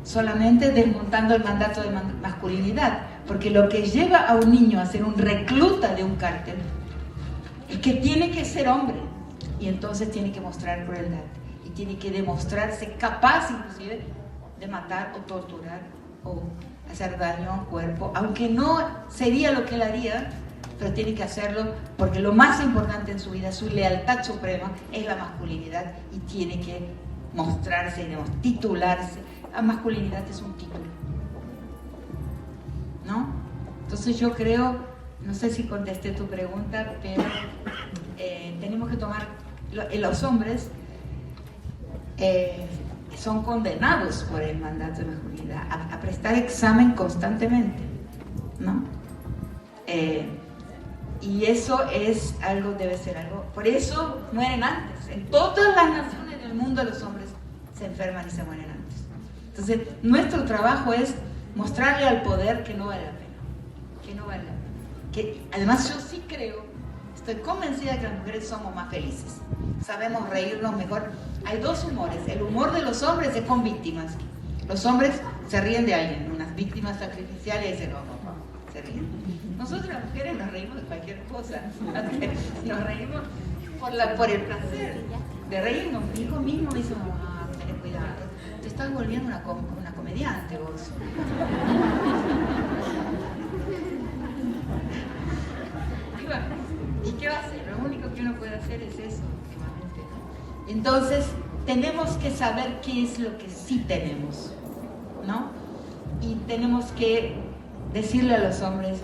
solamente desmontando el mandato de masculinidad, porque lo que lleva a un niño a ser un recluta de un cártel es que tiene que ser hombre, y entonces tiene que mostrar crueldad, y tiene que demostrarse capaz inclusive de matar o torturar o hacer daño a un cuerpo, aunque no sería lo que él haría, pero tiene que hacerlo porque lo más importante en su vida, su lealtad suprema, es la masculinidad, y tiene que mostrarse y titularse. La masculinidad es un título, ¿no? Entonces yo creo, no sé si contesté tu pregunta, pero tenemos que tomar, los hombres son condenados por el mandato de masculinidad a prestar examen constantemente, ¿no? Y eso es algo, debe ser algo, por eso mueren antes. En todas las naciones del mundo los hombres se enferman y se mueren antes. Entonces, nuestro trabajo es mostrarle al poder que no vale la pena, que no vale la pena. Que, además, yo sí creo, estoy convencida de que las mujeres somos más felices, sabemos reírnos mejor. Hay dos humores, el humor de los hombres es con víctimas. Los hombres se ríen de alguien, unas víctimas sacrificiales, y dicen, no, se ríen. Nosotros las mujeres nos reímos de cualquier cosa, nos reímos por el placer de reírnos. Mi hijo mismo me dice, mamá, ten cuidado, te estás volviendo una comediante vos. ¿Y qué va a hacer? Lo único que uno puede hacer es eso, últimamente, ¿no? Entonces, tenemos que saber qué es lo que sí tenemos, ¿no? Y tenemos que decirle a los hombres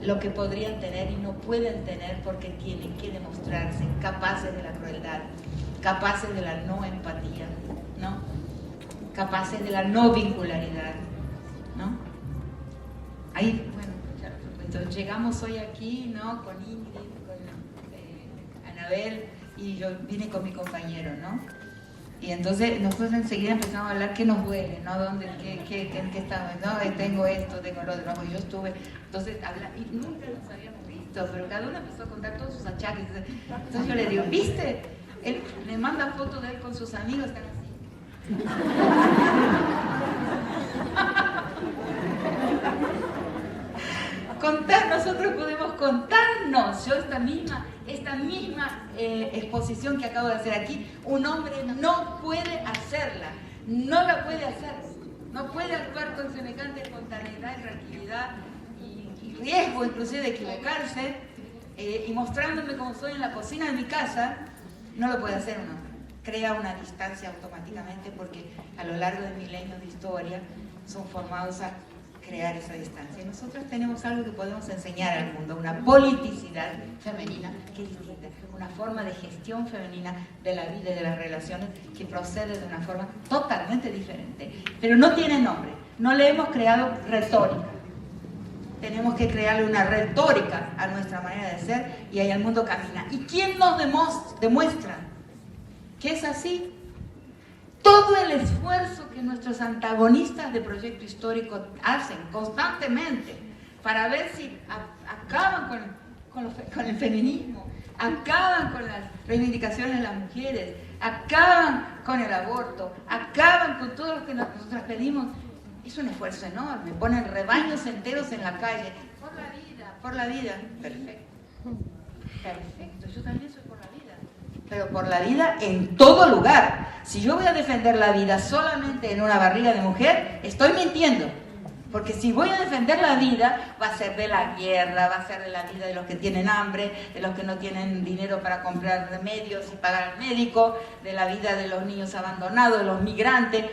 lo que podrían tener y no pueden tener, porque tienen que demostrarse capaces de la crueldad, capaces de la no empatía, ¿no? Capaces de la no vincularidad, ¿no? Ahí, bueno, entonces llegamos hoy aquí, ¿no? Con Ingrid, con Anabel, y yo vine con mi compañero, ¿no? Y entonces nosotros enseguida empezamos a hablar qué nos duele, ¿no? ¿Dónde, en qué estamos? No, tengo esto, tengo lo otro, no, yo estuve. Entonces, y nunca nos habíamos visto, pero cada uno empezó a contar todos sus achaques. Entonces yo le digo, ¿viste? Él me manda fotos de él con sus amigos, están así. Nosotros podemos contarnos. Yo esta misma exposición que acabo de hacer aquí, un hombre no puede hacerla, no la puede hacer, no puede actuar con semejante espontaneidad y tranquilidad y riesgo inclusive de equivocarse, y mostrándome como soy en la cocina de mi casa. No lo puede hacer un hombre. Crea una distancia automáticamente, porque a lo largo de milenios de historia son formados a crear esa distancia. Y nosotros tenemos algo que podemos enseñar al mundo, una politicidad femenina que es distinta, una forma de gestión femenina de la vida y de las relaciones que procede de una forma totalmente diferente, pero no tiene nombre. No le hemos creado retórica, tenemos que crearle una retórica a nuestra manera de ser, y ahí el mundo camina. ¿Y quién nos demuestra que es así? Todo el esfuerzo que nuestros antagonistas de proyecto histórico hacen constantemente para ver si acaban con el feminismo, acaban con las reivindicaciones de las mujeres, acaban con el aborto, acaban con lo que nosotras pedimos es un esfuerzo enorme. Ponen rebaños enteros en la calle. Por la vida. Perfecto. Perfecto, yo también soy por la vida. Pero por la vida en todo lugar. Si yo voy a defender la vida solamente en una barriga de mujer, estoy mintiendo. Porque si voy a defender la vida, va a ser de la guerra, va a ser de la vida de los que tienen hambre, de los que no tienen dinero para comprar remedios y pagar al médico, de la vida de los niños abandonados, de los migrantes.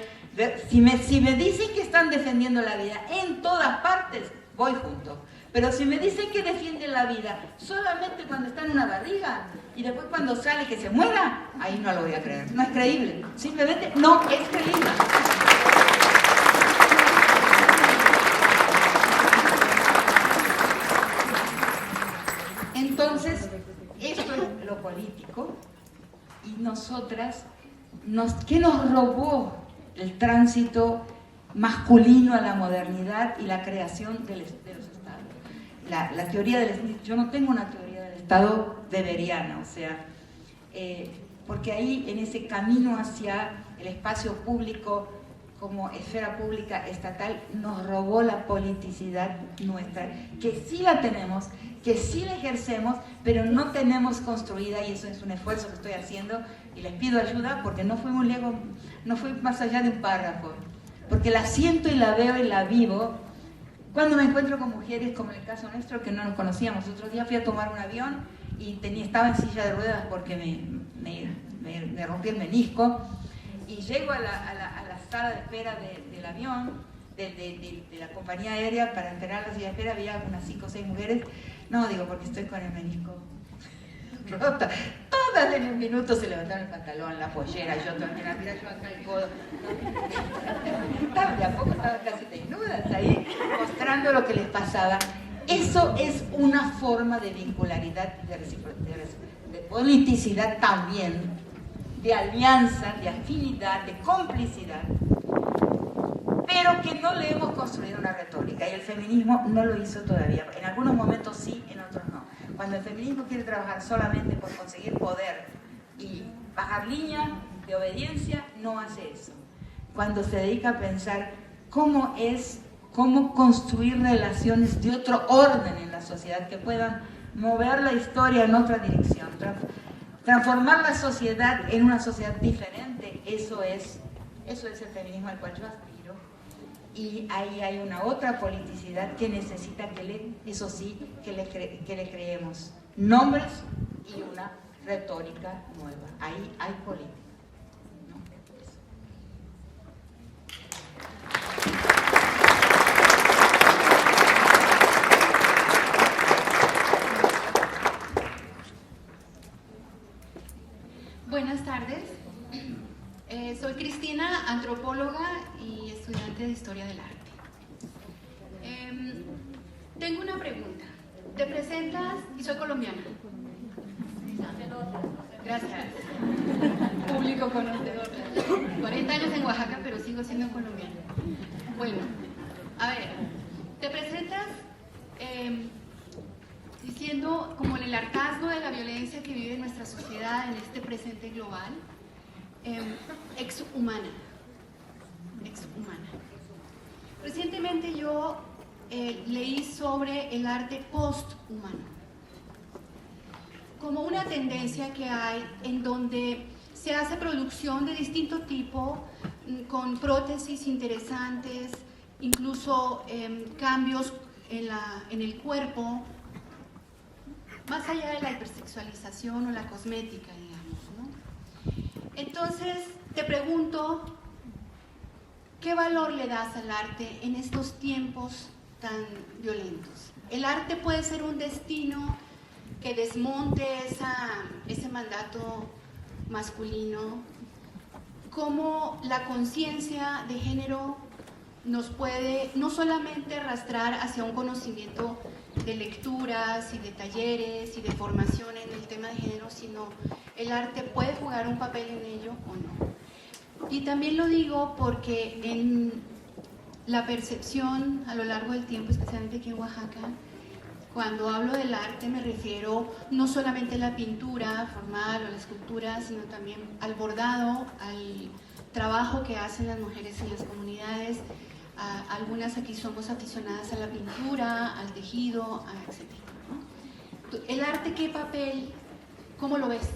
Si me dicen que están defendiendo la vida en todas partes, voy junto. Pero si me dicen que defienden la vida solamente cuando está en una barriga y después cuando sale que se muera, ahí no lo voy a creer. No es creíble. Simplemente no es creíble. Entonces, esto es lo político y nosotras, ¿qué nos robó el tránsito masculino a la modernidad y la creación de los estados? La teoría del... Yo no tengo una teoría del estado weberiana, o sea, porque ahí en ese camino hacia el espacio público como esfera pública estatal nos robó la politicidad nuestra, que sí la tenemos, que sí la ejercemos, pero no tenemos construida, y eso es un esfuerzo que estoy haciendo y les pido ayuda porque no fui muy lejos, no fui más allá de un párrafo, porque la siento y la veo y la vivo cuando me encuentro con mujeres, como en el caso nuestro, que no nos conocíamos. Otro día fui a tomar un avión y estaba en silla de ruedas porque me rompí el menisco, y llego a la sala de espera del avión, de la compañía aérea, para esperar la silla de espera. Había unas 5 o 6 mujeres. No, digo, porque estoy con el menisco rota. Todas en un minuto se levantaron el pantalón, la pollera, yo también, mira, yo acá el codo. De a poco estaban casi desnudas ahí, mostrando lo que les pasaba. Eso es una forma de vincularidad, de politicidad también, de alianza, de afinidad, de complicidad, pero que no le hemos construido una retórica, y el feminismo no lo hizo todavía. En algunos momentos sí, en otros no. Cuando el feminismo quiere trabajar solamente por conseguir poder y bajar línea de obediencia, no hace eso. Cuando se dedica a pensar cómo construir relaciones de otro orden en la sociedad, que puedan mover la historia en otra dirección, transformar la sociedad en una sociedad diferente, eso es el feminismo al cual yo aspiro. Y ahí hay una otra politicidad que necesita que le creemos nombres y una retórica nueva. Ahí hay política, ¿no? Eso. Buenas tardes. Soy Cristina, antropóloga y estudiante de Historia del Arte. Tengo una pregunta. ¿Te presentas? Y soy colombiana. Gracias. Público conocedor. 40 años en Oaxaca, pero sigo siendo colombiana. Bueno, a ver, te presentas diciendo como en el hartazgo de la violencia que vive nuestra sociedad en este presente global, exhumana. Recientemente yo leí sobre el arte posthumano, como una tendencia que hay en donde se hace producción de distinto tipo, con prótesis interesantes, incluso cambios en el cuerpo, más allá de la hipersexualización o la cosmética, digamos, ¿no? Entonces, te pregunto, ¿qué valor le das al arte en estos tiempos tan violentos? ¿El arte puede ser un destino que desmonte ese mandato masculino? ¿Cómo la conciencia de género nos puede no solamente arrastrar hacia un conocimiento de lecturas y de talleres y de formación en el tema de género, sino el arte puede jugar un papel en ello o no? Y también lo digo porque en la percepción a lo largo del tiempo, especialmente aquí en Oaxaca, cuando hablo del arte me refiero no solamente a la pintura formal o a la escultura, sino también al bordado, trabajo que hacen las mujeres en las comunidades. Algunas aquí somos aficionadas a la pintura, al tejido, etc., ¿no? ¿El arte qué papel? ¿Cómo lo ves?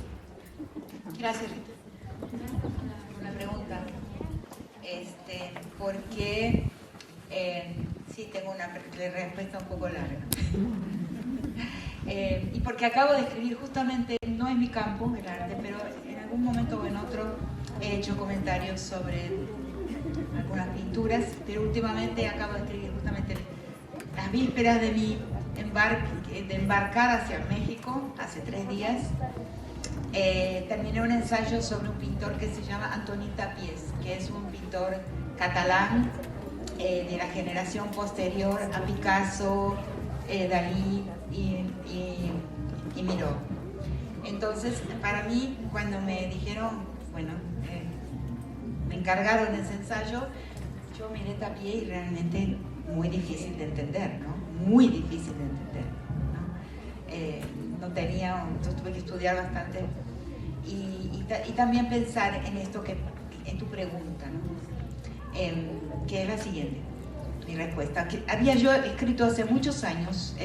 Gracias, Rita. Una pregunta. ¿Por qué? Sí, tengo una respuesta un poco larga. Y porque acabo de escribir, justamente, no es mi campo el arte, pero en algún momento o en otro he hecho comentarios sobre algunas pinturas, pero últimamente acabo de escribir justamente las vísperas de mi embarcar hacia México, hace 3 días. Terminé un ensayo sobre un pintor que se llama Antoni Tàpies, que es un pintor catalán de la generación posterior a Picasso, Dalí y Miró. Entonces, para mí, cuando me dijeron, bueno, me encargaron ese ensayo, yo miré Tàpies y realmente muy difícil de entender, ¿no? Muy difícil de entender, ¿no? No tenía, entonces tuve que estudiar bastante y también pensar en esto en tu pregunta, ¿no? Que es la siguiente, mi respuesta. Que había yo escrito hace muchos años,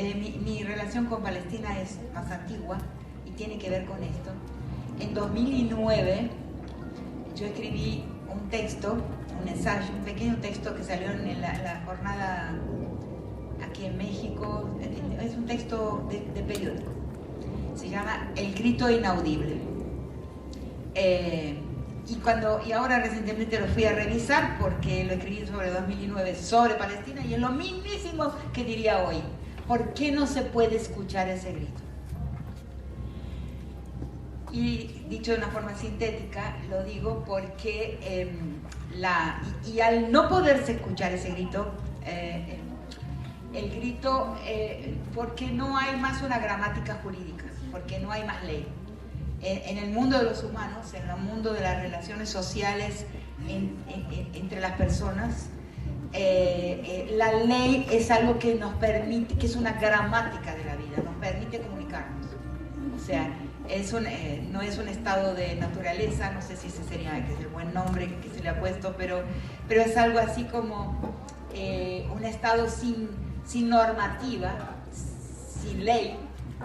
mi relación con Palestina es más antigua y tiene que ver con esto. En 2009 yo escribí un texto, un ensayo, un pequeño texto que salió en la jornada aquí en México. Es un texto de periódico. Se llama El grito inaudible. Y ahora recientemente lo fui a revisar porque lo escribí sobre 2009, sobre Palestina, y es lo mismísimo que diría hoy. ¿Por qué no se puede escuchar ese grito? Y dicho de una forma sintética, lo digo porque al no poderse escuchar ese grito, el grito, porque no hay más una gramática jurídica, porque no hay más ley. En el mundo de los humanos, en el mundo de las relaciones sociales entre las personas, la ley es algo que nos permite, que es una gramática de la vida, nos permite comunicarnos. O sea, no es un estado de naturaleza, no sé si ese sería que es el buen nombre que se le ha puesto, pero es algo así como un estado sin normativa, sin ley,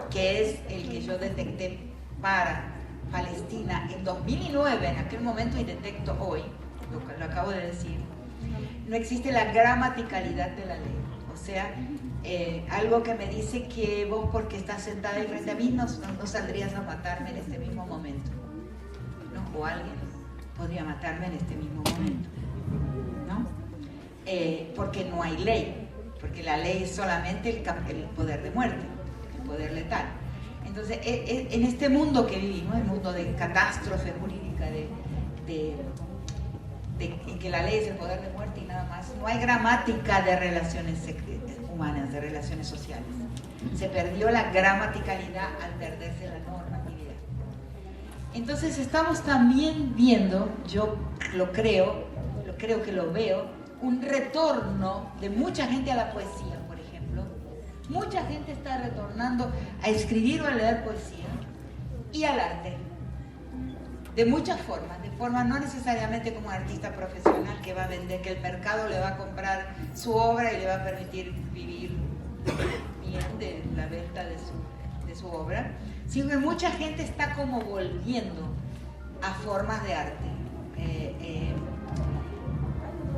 que es el que yo detecté para Palestina en 2009, en aquel momento, y detecto hoy, lo acabo de decir. No existe la gramaticalidad de la ley, o sea, algo que me dice que vos, porque estás sentada ahí frente a mí, no saldrías a matarme en este mismo momento, ¿no? O alguien podría matarme en este mismo momento, ¿no? Porque no hay ley, porque la ley es solamente el poder de muerte, el poder letal. Entonces, en este mundo que vivimos, el mundo de catástrofe jurídica, en que la ley es el poder de muerte y nada más, no hay gramática de relaciones humanas, de relaciones sociales. Se perdió la gramaticalidad al perderse la normatividad. Entonces, estamos también viendo, yo creo que lo veo, un retorno de mucha gente a la poesía. Mucha gente está retornando a escribir o a leer poesía y al arte, de muchas formas, de forma no necesariamente como un artista profesional que va a vender, que el mercado le va a comprar su obra y le va a permitir vivir bien de la venta de su obra, sino que mucha gente está como volviendo a formas de arte.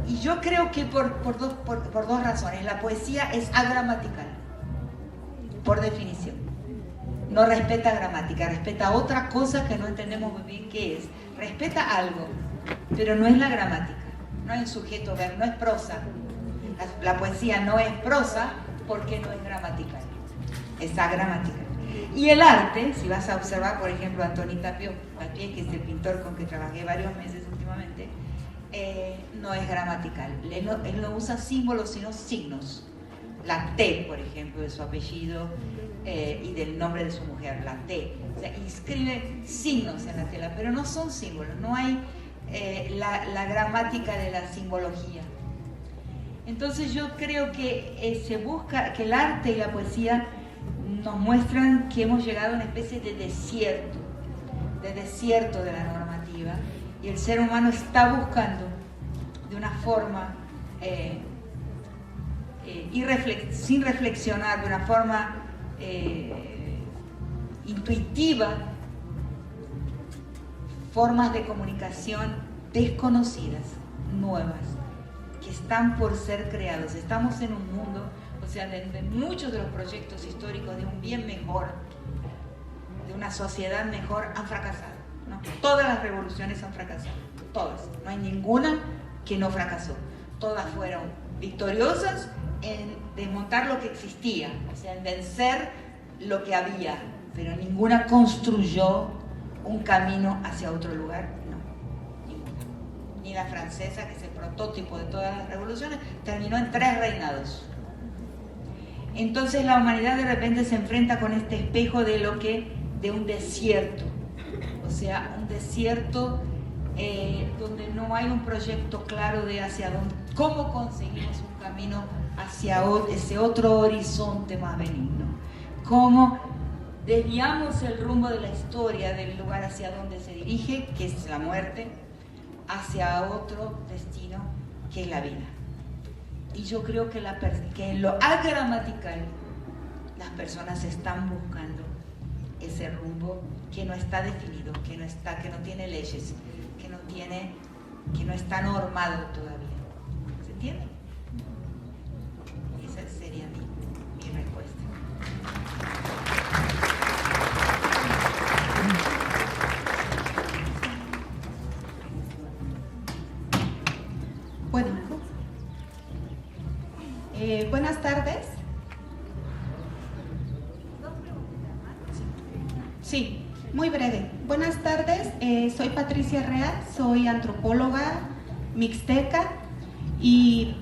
Y yo creo que por dos razones. La poesía es agramatical, por definición. No respeta gramática, respeta otra cosa que no entendemos muy bien qué es. Respeta algo, pero no es la gramática. No hay un sujeto verbo, no es prosa. La poesía no es prosa porque no es gramatical, es agramatical. Y el arte, si vas a observar, por ejemplo, a Antoni Tàpies, que es el pintor con que trabajé varios meses últimamente, no es gramatical. Él no usa símbolos, sino signos. La T, por ejemplo, de su apellido y del nombre de su mujer, la T. O sea, escribe signos en la tela, pero no son símbolos, no hay la gramática de la simbología. Entonces yo creo que se busca, que el arte y la poesía nos muestran que hemos llegado a una especie de desierto de la normativa, y el ser humano está buscando de una forma sin reflexionar, de una forma intuitiva, formas de comunicación desconocidas, nuevas, que están por ser creados. Estamos en un mundo, o sea, de muchos de los proyectos históricos de un bien mejor, de una sociedad mejor, han fracasado, ¿no? Todas las revoluciones han fracasado, todas. No hay ninguna que no fracasó. Todas fueron victoriosas en desmontar lo que existía, o sea, en vencer lo que había, pero ninguna construyó un camino hacia otro lugar, no, ninguna. Ni la francesa, que es el prototipo de todas las revoluciones, terminó en 3 reinados. Entonces la humanidad de repente se enfrenta con este espejo de un desierto, o sea, un desierto donde no hay un proyecto claro de hacia dónde, cómo conseguimos un camino hacia ese otro horizonte más benigno, cómo desviamos el rumbo de la historia del lugar hacia donde se dirige, que es la muerte, hacia otro destino, que es la vida. Y yo creo que en lo agramatical las personas están buscando ese rumbo que no está definido, que no tiene leyes, que no está normado todavía. ¿Se entiende? Esa sería mi respuesta. Bueno, buenas tardes. Sí, muy breve. Buenas tardes, soy Patricia Rea, soy antropóloga mixteca y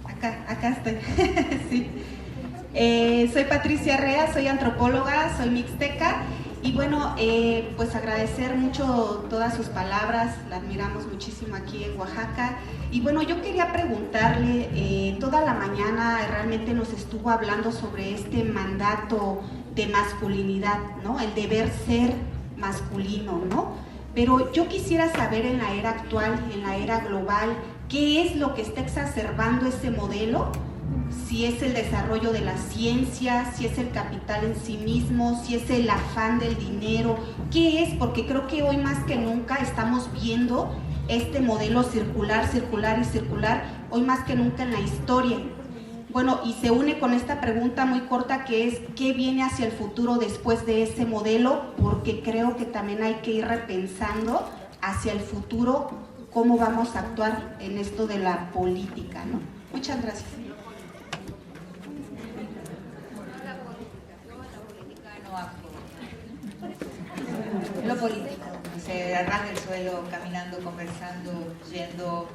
acá estoy. Sí. Soy Patricia Rea, soy antropóloga, soy mixteca y bueno, pues agradecer mucho todas sus palabras, la admiramos muchísimo aquí en Oaxaca. Y bueno, yo quería preguntarle, toda la mañana realmente nos estuvo hablando sobre este mandato de masculinidad, ¿no? El deber ser masculino, ¿no? Pero yo quisiera saber en la era actual, en la era global, ¿qué es lo que está exacerbando ese modelo? Si es el desarrollo de la ciencia, si es el capital en sí mismo, si es el afán del dinero, ¿qué es? Porque creo que hoy más que nunca estamos viendo este modelo circular, circular y circular, hoy más que nunca en la historia. Bueno, y se une con esta pregunta muy corta que es ¿qué viene hacia el futuro después de ese modelo? Porque creo que también hay que ir repensando hacia el futuro cómo vamos a actuar en esto de la política, ¿no? Muchas gracias. Lo político, se arrastra el suelo caminando, conversando, yendo,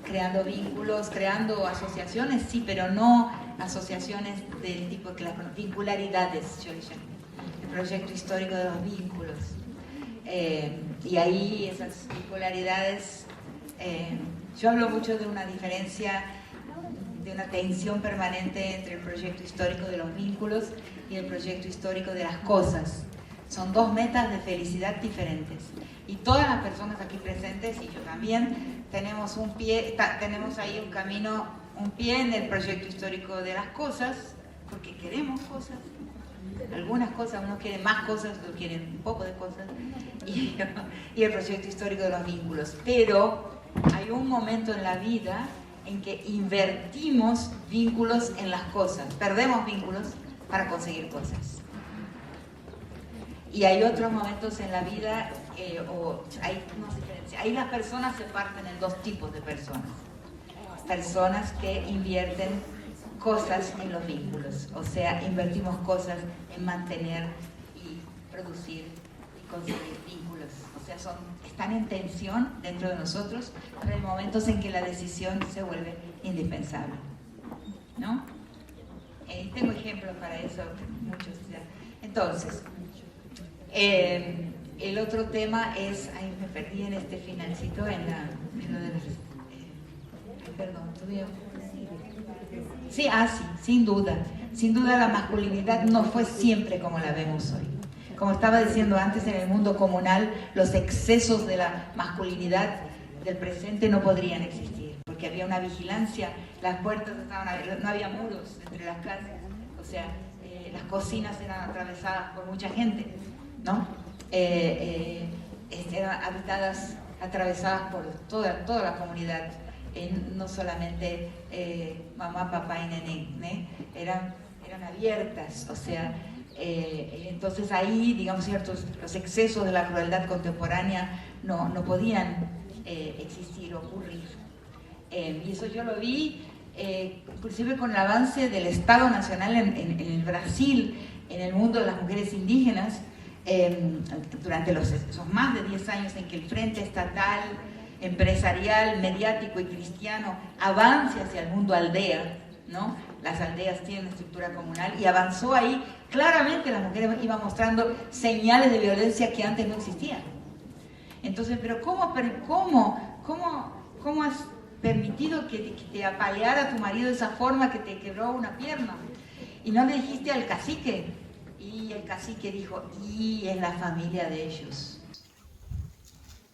creando vínculos, creando asociaciones, sí, pero no asociaciones del tipo que las vincularidades, yo le llamo, el proyecto histórico de los vínculos. Y ahí esas vincularidades, yo hablo mucho de una diferencia, de una tensión permanente entre el proyecto histórico de los vínculos y el proyecto histórico de las cosas. Son 2 metas de felicidad diferentes. Y todas las personas aquí presentes, y yo también, tenemos tenemos ahí un camino, un pie en el proyecto histórico de las cosas, porque queremos cosas. Algunas cosas, unos quieren más cosas, otros quieren un poco de cosas. Y el proyecto histórico de los vínculos. Pero hay un momento en la vida en que invertimos vínculos en las cosas. Perdemos vínculos para conseguir cosas. Y hay otros momentos en la vida, ahí las personas se parten en 2 tipos de personas. Personas que invierten cosas en los vínculos, o sea, invertimos cosas en mantener y producir y conseguir vínculos. O sea, están en tensión dentro de nosotros, pero hay momentos en que la decisión se vuelve indispensable, ¿no? Tengo ejemplos para eso, muchos ya. Entonces, el otro tema es, ahí me perdí en este finalcito, en lo de las, perdón, todavía. Sí, sí, sin duda la masculinidad no fue siempre como la vemos hoy. como estaba diciendo antes, en el mundo comunal, los excesos de la masculinidad del presente no podrían existir, porque había una vigilancia, las puertas estaban abiertas, no había muros entre las casas, o sea, las cocinas eran atravesadas por mucha gente, ¿no? Eran habitadas, atravesadas por toda la comunidad, no solamente mamá, papá y nené, eran abiertas, o sea, entonces ahí, digamos, ciertos los excesos de la crueldad contemporánea no podían existir, ocurrir. Y eso yo lo vi inclusive con el avance del Estado Nacional en el Brasil, en el mundo de las mujeres indígenas, durante esos más de 10 años en que el Frente Estatal, empresarial, mediático y cristiano avance hacia el mundo aldea, ¿no? Las aldeas tienen estructura comunal y avanzó ahí, claramente las mujeres iban mostrando señales de violencia que antes no existían. Entonces, pero ¿cómo has permitido que te apaleara tu marido de esa forma, que te quebró una pierna? Y no le dijiste al cacique. Y el cacique dijo, y es la familia de ellos.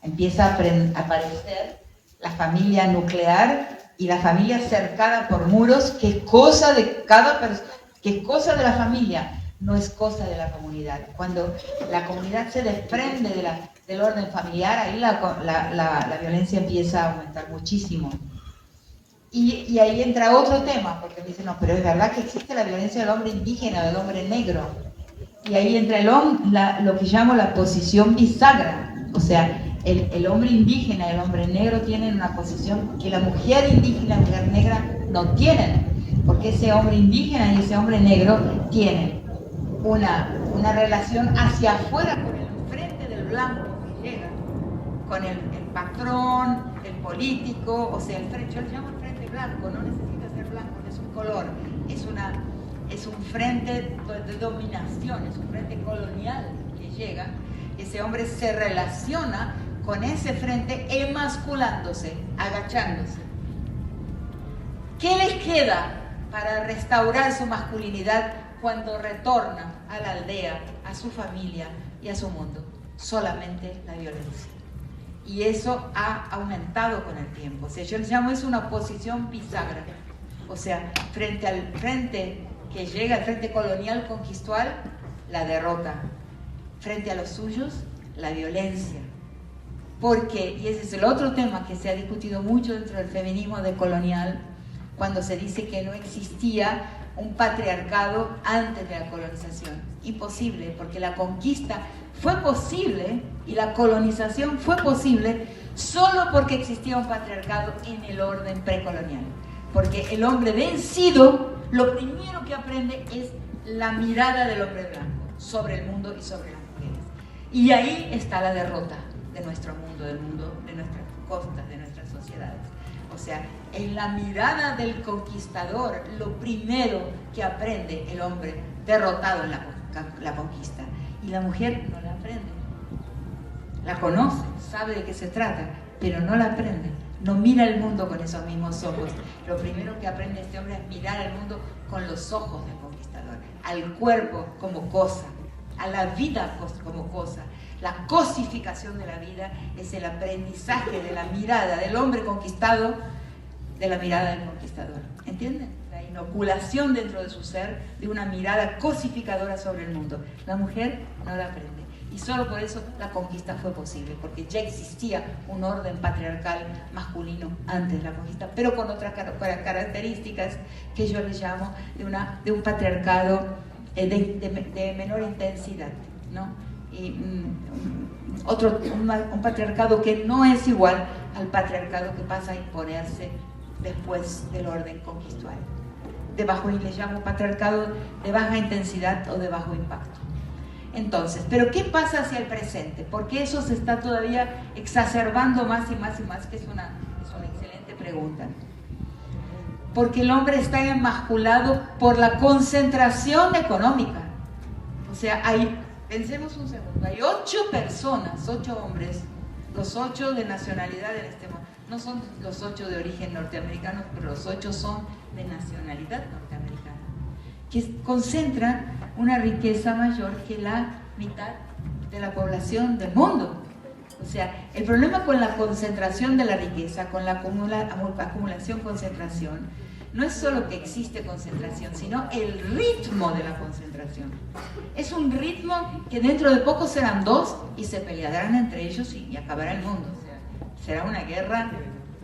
Empieza a aparecer la familia nuclear y la familia cercada por muros, que es cosa de cada persona, que es cosa de la familia, no es cosa de la comunidad. Cuando la comunidad se desprende del orden familiar, ahí la violencia empieza a aumentar muchísimo. Y ahí entra otro tema, porque me dicen, no, pero es verdad que existe la violencia del hombre indígena, del hombre negro. Y ahí entra lo que llamo la posición bisagra, o sea, el hombre indígena y el hombre negro tienen una posición que la mujer indígena y la mujer negra no tienen, porque ese hombre indígena y ese hombre negro tienen una relación hacia afuera con el frente del blanco que llega, con el patrón, el político, o sea, yo le llamo el frente blanco, no necesita ser blanco, no es un color, es un frente de dominación, es un frente colonial que llega. Ese hombre se relaciona con ese frente emasculándose, agachándose. ¿Qué les queda para restaurar su masculinidad cuando retorna a la aldea, a su familia y a su mundo? Solamente la violencia. Y eso ha aumentado con el tiempo. O sea, yo les llamo eso una posición bisagra. O sea, frente al frente que llega, al frente colonial conquistual, la derrota. Frente a los suyos, la violencia. Porque, y ese es el otro tema que se ha discutido mucho dentro del feminismo decolonial, cuando se dice que no existía un patriarcado antes de la colonización. Imposible, porque la conquista fue posible y la colonización fue posible solo porque existía un patriarcado en el orden precolonial. Porque el hombre vencido, lo primero que aprende es la mirada del hombre blanco sobre el mundo y sobre las mujeres. Y ahí está la derrota de nuestro mundo, de nuestras costas, de nuestras sociedades. O sea, en la mirada del conquistador, lo primero que aprende el hombre derrotado en la conquista. Y la mujer no la aprende. La conoce, sabe de qué se trata, pero no la aprende. No mira el mundo con esos mismos ojos. Lo primero que aprende este hombre es mirar al mundo con los ojos del conquistador. Al cuerpo como cosa, a la vida como cosa. La cosificación de la vida es el aprendizaje de la mirada del hombre conquistado, de la mirada del conquistador. ¿Entienden? La inoculación dentro de su ser de una mirada cosificadora sobre el mundo. La mujer no la aprende. Y solo por eso la conquista fue posible, porque ya existía un orden patriarcal masculino antes de la conquista, pero con otras características que yo les llamo de un patriarcado de menor intensidad, ¿no? Y un patriarcado que no es igual al patriarcado que pasa a imponerse después del orden conquistual. Y le llamo patriarcado de baja intensidad o de bajo impacto. Entonces, ¿pero qué pasa hacia el presente? Porque eso se está todavía exacerbando más y más y más, que es una excelente pregunta. Porque el hombre está emasculado por la concentración económica. O sea, pensemos un segundo, hay 8 personas, 8 hombres, los 8 de nacionalidad en este momento. No son los 8 de origen norteamericano, pero los 8 son de nacionalidad norteamericana, que concentran una riqueza mayor que la mitad de la población del mundo. O sea, el problema con la concentración de la riqueza, con la acumulación-concentración, no es solo que existe concentración, sino el ritmo de la concentración. Es un ritmo que dentro de poco serán dos y se pelearán entre ellos y acabará el mundo. O sea, será una guerra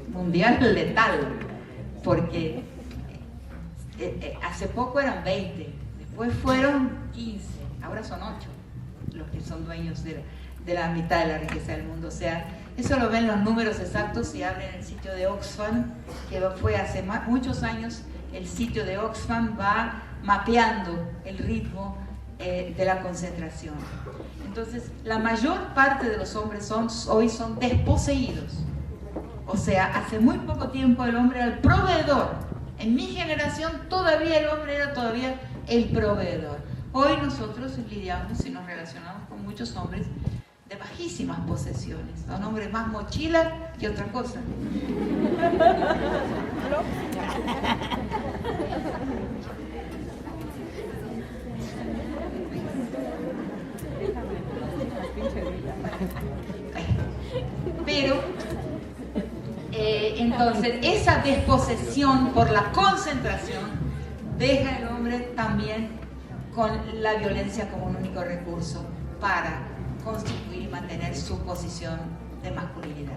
mundial letal, porque hace poco eran 20, después fueron 15, ahora son 8 los que son dueños de la mitad de la riqueza del mundo. O sea, eso lo ven los números exactos si abren el sitio de Oxfam, que fue hace muchos años. El sitio de Oxfam va mapeando el ritmo de la concentración. Entonces, la mayor parte de los hombres hoy son desposeídos. O sea, hace muy poco tiempo el hombre era el proveedor. En mi generación todavía el hombre era todavía el proveedor. Hoy nosotros lidiamos y nos relacionamos con muchos hombres de bajísimas posesiones. Son hombres más mochila que otra cosa. Pero entonces esa desposesión por la concentración deja al hombre también con la violencia como un único recurso para constituir y mantener su posición de masculinidad.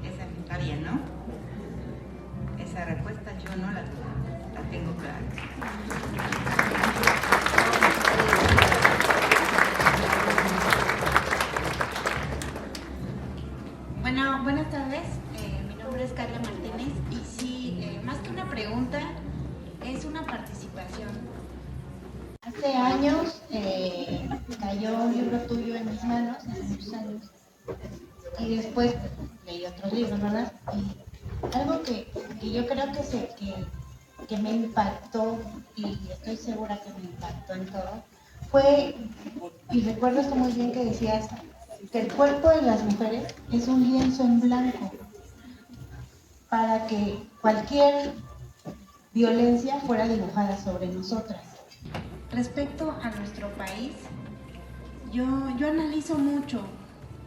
Esa está bien, ¿no? Esa respuesta yo no la tengo clara. Bueno, buenas tardes. Mi nombre es Carla Martínez y sí, más que una pregunta, es una participación. Hace años cayó un libro tuyo en mis manos, hace muchos años, y después leí otros libros, ¿verdad? Y algo que yo creo que me impactó, y estoy segura que me impactó en todo, fue, y recuerdo esto muy bien que decías, que el cuerpo de las mujeres es un lienzo en blanco para que cualquier violencia fuera dibujada sobre nosotras. Respecto a nuestro país, yo analizo mucho,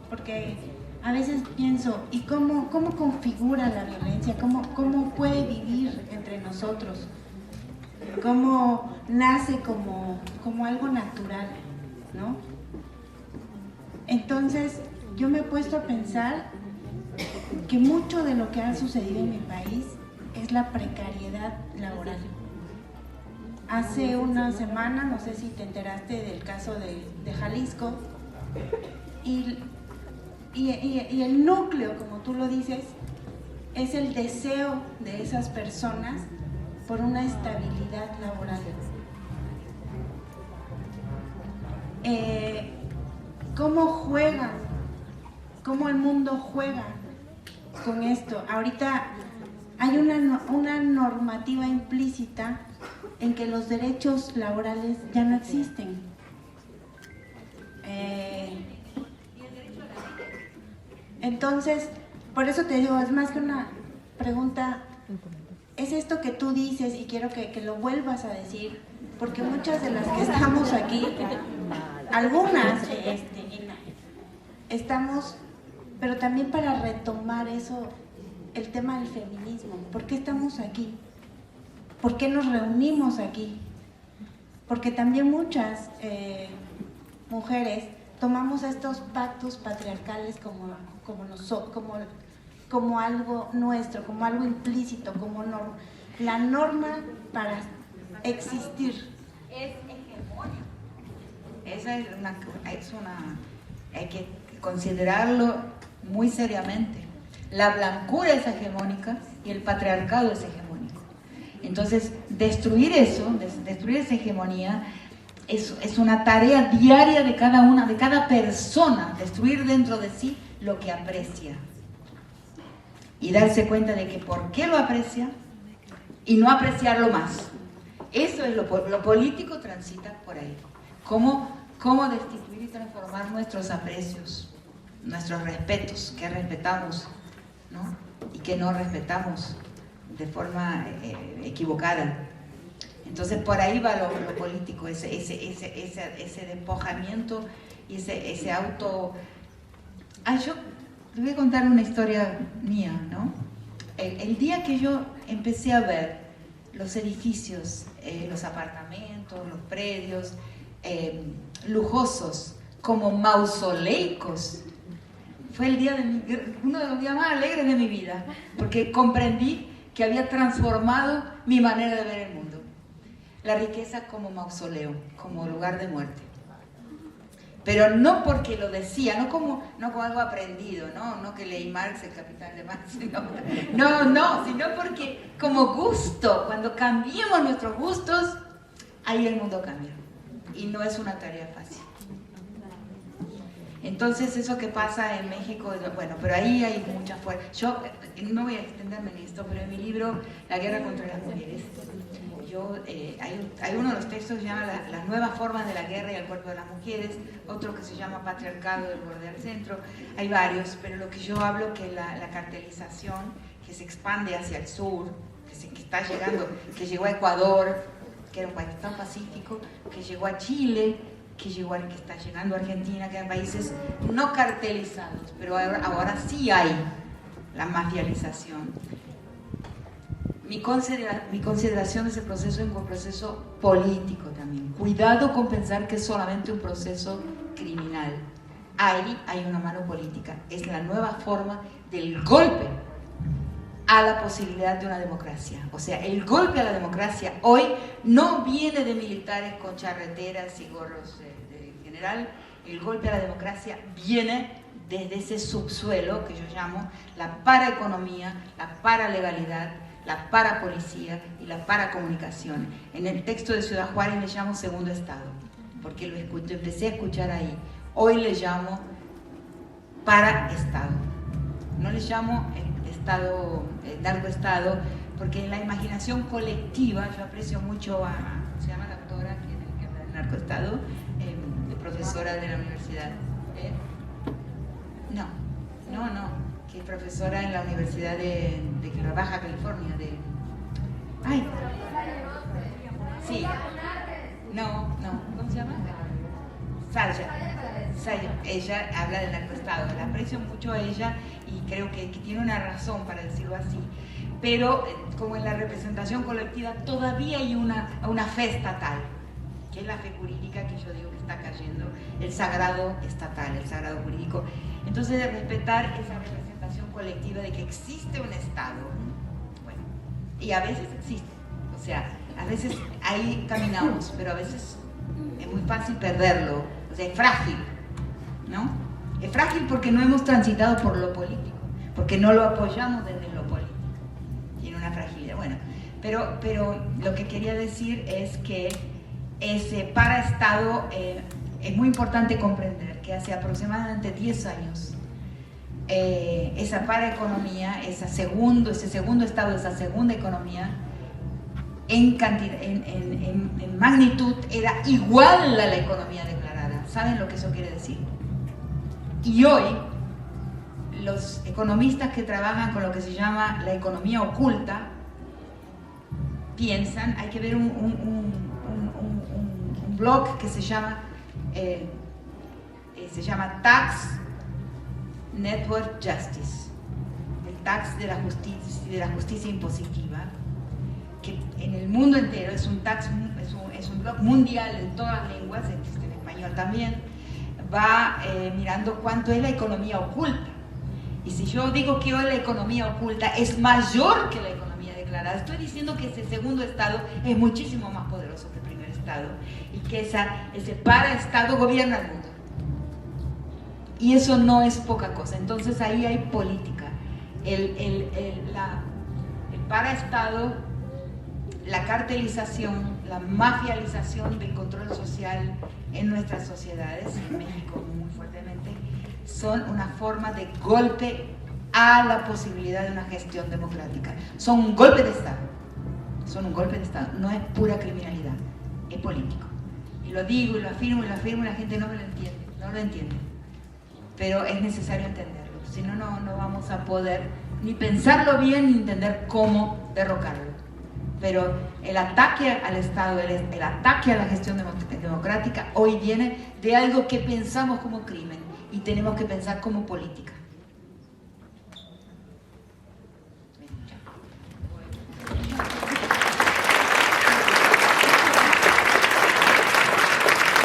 porque a veces pienso, ¿y cómo configura la violencia? ¿Cómo puede vivir entre nosotros? ¿Cómo nace como algo natural, ¿no? Entonces, yo me he puesto a pensar que mucho de lo que ha sucedido en mi país es la precariedad laboral. Hace una semana, no sé si te enteraste del caso de Jalisco, y el núcleo, como tú lo dices, es el deseo de esas personas por una estabilidad laboral. ¿Cómo juegan? ¿Cómo el mundo juega con esto? Ahorita hay una normativa implícita en que los derechos laborales ya no existen. Entonces, por eso te digo, es más que una pregunta, es esto que tú dices y quiero que lo vuelvas a decir, porque muchas de las que estamos aquí, algunas estamos, pero también para retomar eso, el tema del feminismo. ¿Por qué estamos aquí? ¿Por qué nos reunimos aquí? Porque también muchas mujeres tomamos estos pactos patriarcales como algo nuestro, como algo implícito, como la norma para existir. Es hegemónico. Esa hay que considerarlo muy seriamente. La blancura es hegemónica y el patriarcado es hegemónico. Entonces, destruir eso, destruir esa hegemonía, es una tarea diaria de cada persona, destruir dentro de sí lo que aprecia. Y darse cuenta de que por qué lo aprecia y no apreciarlo más. Eso es lo político, transita por ahí. ¿Cómo destituir y transformar nuestros aprecios, nuestros respetos, que respetamos, ¿no? Y que no respetamos de forma equivocada. Entonces por ahí va lo político, ese despojamiento y ese auto... yo te voy a contar una historia mía, ¿no? El día que yo empecé a ver los edificios, los apartamentos, los predios lujosos como mausoleicos, fue uno de los días más alegres de mi vida, porque comprendí que había transformado mi manera de ver el mundo. La riqueza como mausoleo, como lugar de muerte. Pero no porque lo decía, no como algo aprendido, no que leí Marx, El Capital de Marx, sino porque como gusto, cuando cambiemos nuestros gustos, ahí el mundo cambia. Y no es una tarea fácil. Entonces eso que pasa en México, bueno, pero ahí hay mucha fuerza. Yo no voy a extenderme en esto, pero en mi libro La guerra contra las mujeres, hay uno de los textos que se llama Las nuevas formas de la guerra y el cuerpo de las mujeres, otro que se llama Patriarcado del borde al centro. Hay varios, pero lo que yo hablo que la cartelización que se expande hacia el sur, que está llegando, que llegó a Ecuador, que era un país tan pacífico, que llegó a Chile, que está llegando a Argentina, que eran países no cartelizados, pero ahora sí hay la mafialización. Mi consideración de ese proceso es un proceso político también. Cuidado con pensar que es solamente un proceso criminal. Ahí hay una mano política. Es la nueva forma del golpe a la posibilidad de una democracia. O sea, el golpe a la democracia hoy no viene de militares con charreteras y gorros de general. El golpe a la democracia viene desde ese subsuelo que yo llamo la paraeconomía, la paralegalidad, la parapolicía y la paracomunicación. En el texto de Ciudad Juárez le llamo segundo estado, porque lo empecé a escuchar ahí. Hoy le llamo paraestado. No le llamo narcoestado, porque en la imaginación colectiva, yo aprecio mucho se llama la autora que habla del narcoestado, profesora de la universidad. Que es profesora en la Universidad de Baja California. ¿Cómo se llama? Saya. Ella habla del narcoestado. La aprecio mucho a ella y creo que tiene una razón para decirlo así. Pero como en la representación colectiva todavía hay una fe estatal, que es la fe jurídica que yo digo que está cayendo, el sagrado estatal, el sagrado jurídico. Entonces, de respetar esa representación colectiva de que existe un Estado, bueno, y a veces existe, o sea, a veces ahí caminamos, pero a veces es muy fácil perderlo, o sea, es frágil, ¿no? Es frágil porque no hemos transitado por lo político, porque no lo apoyamos desde lo político. Tiene una fragilidad, bueno, pero lo que quería decir es que ese paraestado es muy importante comprender que hace aproximadamente 10 años esa paraeconomía, ese segundo estado, esa segunda economía en magnitud era igual a la economía declarada. ¿Saben lo que eso quiere decir? Y hoy los economistas que trabajan con lo que se llama la economía oculta piensan, hay que ver un blog que se llama Tax Network Justice, el tax de la justicia impositiva, que en el mundo entero es un blog mundial en todas las lenguas, existe en español también, va mirando cuánto es la economía oculta. Y si yo digo que hoy la economía oculta es mayor que la economía declarada, estoy diciendo que ese segundo estado es muchísimo más poderoso que el primer estado y que ese paraestado gobierna el mundo. Y eso no es poca cosa. Entonces ahí hay política. El paraestado, la cartelización, la mafialización del control social en nuestras sociedades, en México muy fuertemente, son una forma de golpe a la posibilidad de una gestión democrática. Son un golpe de Estado. Son un golpe de Estado. No es pura criminalidad, es político. Y lo digo y lo afirmo y la gente no me lo entiende, no lo entiende. Pero es necesario entenderlo, si no, no vamos a poder ni pensarlo bien ni entender cómo derrocarlo. pero el ataque al Estado, el ataque a la gestión democrática hoy viene de algo que pensamos como crimen y tenemos que pensar como política.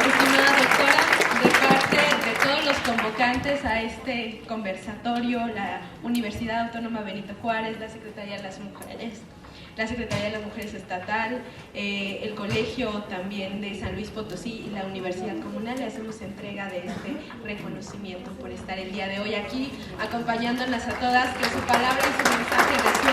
Estimada doctora, de parte de todos los convocantes a este conversatorio, la Universidad Autónoma Benito Juárez, la Secretaría de las Mujeres, la Secretaría de las Mujeres Estatal, el Colegio también de San Luis Potosí y la Universidad Comunal, le hacemos entrega de este reconocimiento por estar el día de hoy aquí, acompañándonos a todas, que su palabra y su mensaje resuene